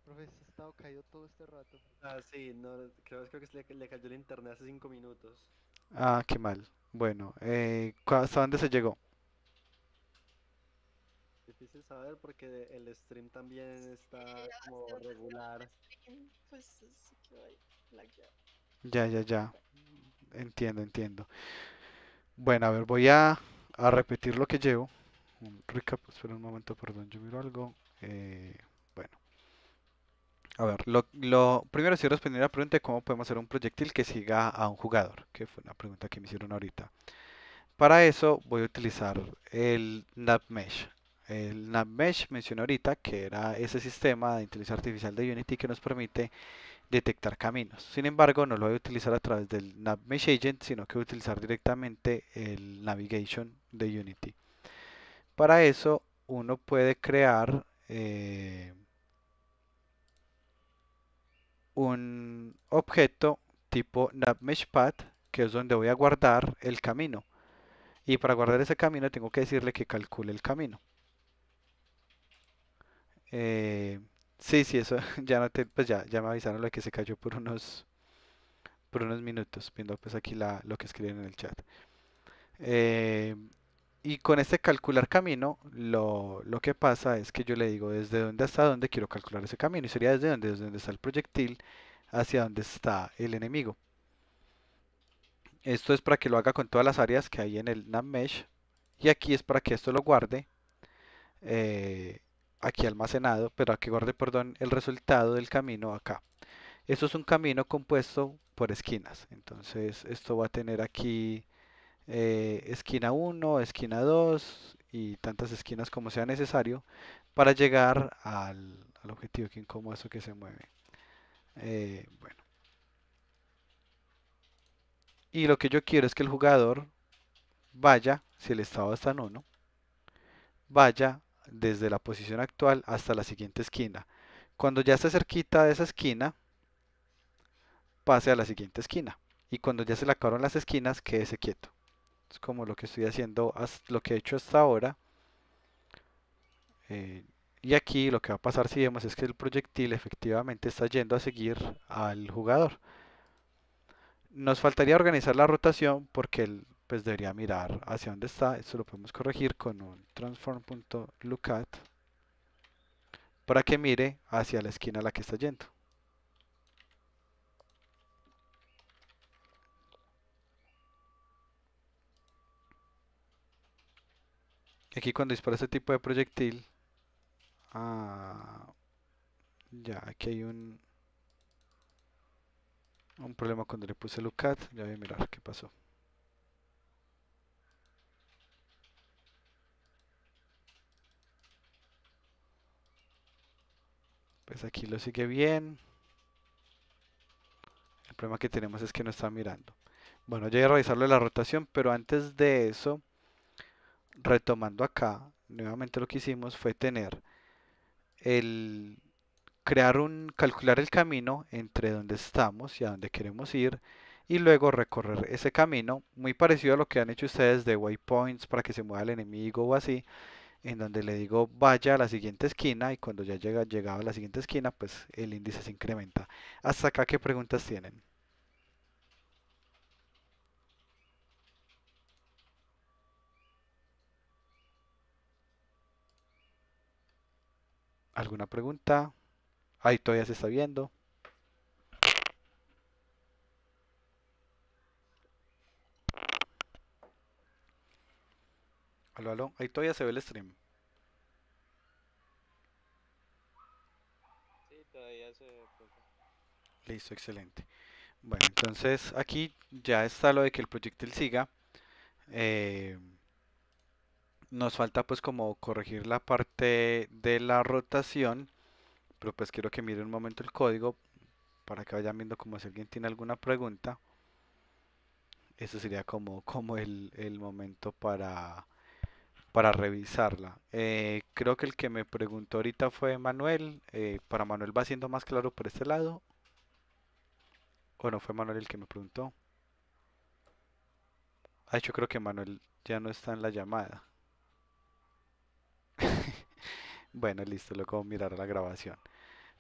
Profe, se ha estado caído todo este rato. Ah, sí, no, creo que le cayó el internet hace 5 minutos. Ah, qué mal. Bueno, ¿hasta dónde se llegó? Difícil saber porque el stream también está Hacia como donde regular. estaba el stream, pues se quedó ahí lagueado. Ya. Entiendo. Bueno, a ver, voy a repetir lo que llevo. Un recap, espera un momento, perdón, yo miro algo. Bueno, a ver, primero estoy respondiendo a la pregunta de cómo podemos hacer un proyectil que siga a un jugador, que fue una pregunta que me hicieron ahorita. Para eso voy a utilizar el NavMesh. El NavMesh mencioné ahorita que era ese sistema de inteligencia artificial de Unity que nos permite detectar caminos. Sin embargo, no lo voy a utilizar a través del NavMesh Agent, sino que voy a utilizar directamente el Navigation de Unity. Para eso, uno puede crear un objeto tipo NavMeshPath, que es donde voy a guardar el camino. Y para guardar ese camino tengo que decirle que calcule el camino. Eh, sí, eso ya no pues ya me avisaron lo de que se cayó por unos minutos, viendo pues aquí lo que escriben en el chat. Eh, y con este calcular camino, lo que pasa es que yo le digo desde dónde hasta dónde quiero calcular ese camino. Y sería desde donde está el proyectil hacia donde está el enemigo. Esto es para que lo haga con todas las áreas que hay en el NavMesh. Y aquí es para que esto lo guarde aquí almacenado, pero aquí guarde, perdón, el resultado del camino acá. Esto es un camino compuesto por esquinas. Entonces esto va a tener aquí esquina 1, esquina 2 y tantas esquinas como sea necesario para llegar al objetivo. Que incómodo eso que se mueve. Bueno. Y lo que yo quiero es que el jugador vaya, si el estado está en 1, vaya desde la posición actual hasta la siguiente esquina. Cuando ya esté cerquita de esa esquina, pase a la siguiente esquina. Y cuando ya se le acabaron las esquinas, quédese quieto. Es como lo que estoy haciendo, lo que he hecho hasta ahora. Eh, y aquí lo que va a pasar si vemos es que el proyectil efectivamente está yendo a seguir al jugador. Nos faltaría organizar la rotación porque él pues debería mirar hacia dónde está. Esto lo podemos corregir con un transform.lookat para que mire hacia la esquina a la que está yendo. Aquí cuando dispara este tipo de proyectil, ya aquí hay un problema cuando le puse lookat. Ya voy a mirar qué pasó. Pues aquí lo sigue bien. El problema que tenemos es que no está mirando. Bueno, ya voy a revisarlo de la rotación, pero antes de eso retomando acá, nuevamente lo que hicimos fue tener el calcular el camino entre donde estamos y a donde queremos ir y luego recorrer ese camino, muy parecido a lo que han hecho ustedes de waypoints para que se mueva el enemigo o así, en donde le digo vaya a la siguiente esquina y cuando ya llegado a la siguiente esquina, pues el índice se incrementa. Hasta acá, ¿qué preguntas tienen? ¿Alguna pregunta? Ahí todavía se está viendo. Aló, aló, ahí todavía se ve el stream. Sí, todavía se ve, profe. Listo, excelente. Bueno, entonces aquí ya está lo de que el proyectil siga. Eh, Nos falta pues como corregir la parte de la rotación, pero pues quiero que miren un momento el código para que vayan viendo como si alguien tiene alguna pregunta. Ese sería como el momento para revisarla. Creo que el que me preguntó ahorita fue Manuel. Para Manuel va siendo más claro por este lado. ¿O no fue Manuel el que me preguntó? Ah, yo creo que Manuel ya no está en la llamada. Bueno, listo, luego mirar la grabación.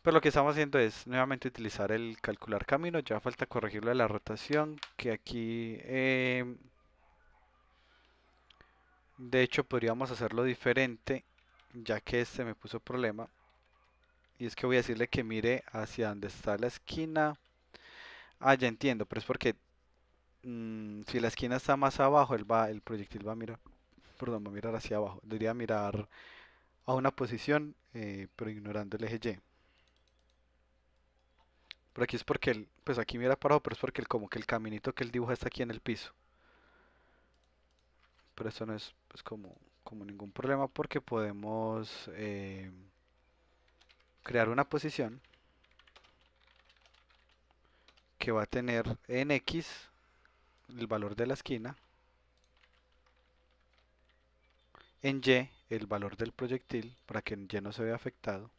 Pero lo que estamos haciendo es nuevamente utilizar el calcular camino. Ya falta corregirlo de la rotación, que aquí de hecho podríamos hacerlo diferente, ya que este me puso problema. Y es que voy a decirle que mire hacia donde está la esquina. Ah, ya entiendo, pero es porque si la esquina está más abajo, el proyectil va a mirar, perdón, va a mirar hacia abajo. Debería mirar a una posición, pero ignorando el eje Y. Por aquí es porque pues aquí mira para abajo, pero es porque como que el caminito que él dibuja está aquí en el piso. Pero eso no es pues como ningún problema porque podemos crear una posición que va a tener en X el valor de la esquina, en Y el valor del proyectil para que en Y no se vea afectado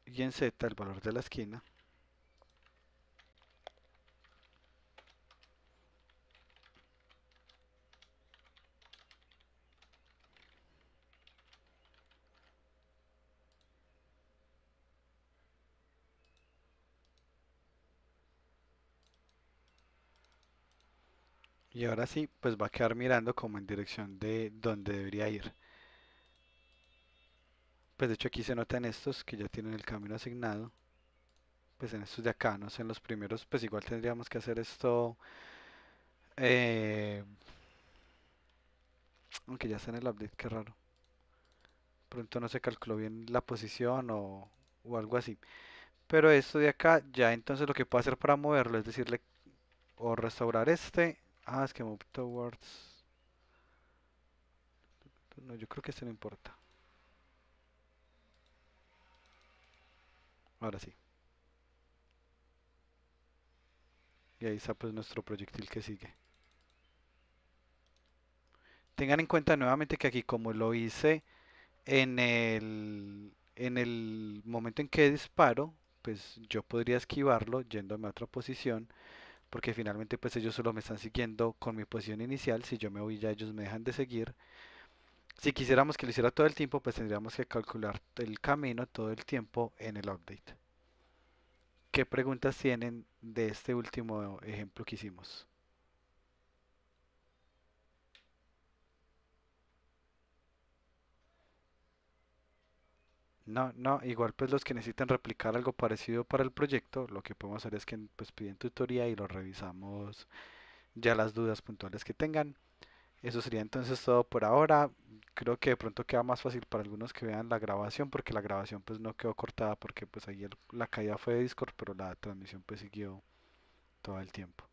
y en Z el valor de la esquina. Y ahora sí, pues va a quedar mirando como en dirección de donde debería ir. Pues de hecho aquí se nota en estos que ya tienen el camino asignado. Pues en estos de acá, no sé, en los primeros, pues igual tendríamos que hacer esto, eh, aunque ya está en el update, qué raro. Pronto no se calculó bien la posición o algo así. Pero esto de acá, ya entonces lo que puedo hacer para moverlo es decirle, o restaurar este. Ah, es que move towards. No, yo creo que este no importa. Ahora sí. Y ahí está pues nuestro proyectil que sigue. Tengan en cuenta nuevamente que aquí como lo hice en el momento en que disparo, pues yo podría esquivarlo yéndome a otra posición, porque finalmente pues ellos solo me están siguiendo con mi posición inicial. Si yo me voy ya ellos me dejan de seguir. Si quisiéramos que lo hiciera todo el tiempo, pues tendríamos que calcular el camino todo el tiempo en el update. ¿Qué preguntas tienen de este último ejemplo que hicimos? No, no, igual pues los que necesitan replicar algo parecido para el proyecto, lo que podemos hacer es que pues piden tutoría y lo revisamos ya las dudas puntuales que tengan. Eso sería entonces todo por ahora. Creo que de pronto queda más fácil para algunos que vean la grabación porque la grabación pues no quedó cortada porque pues ahí la caída fue de Discord, pero la transmisión pues siguió todo el tiempo.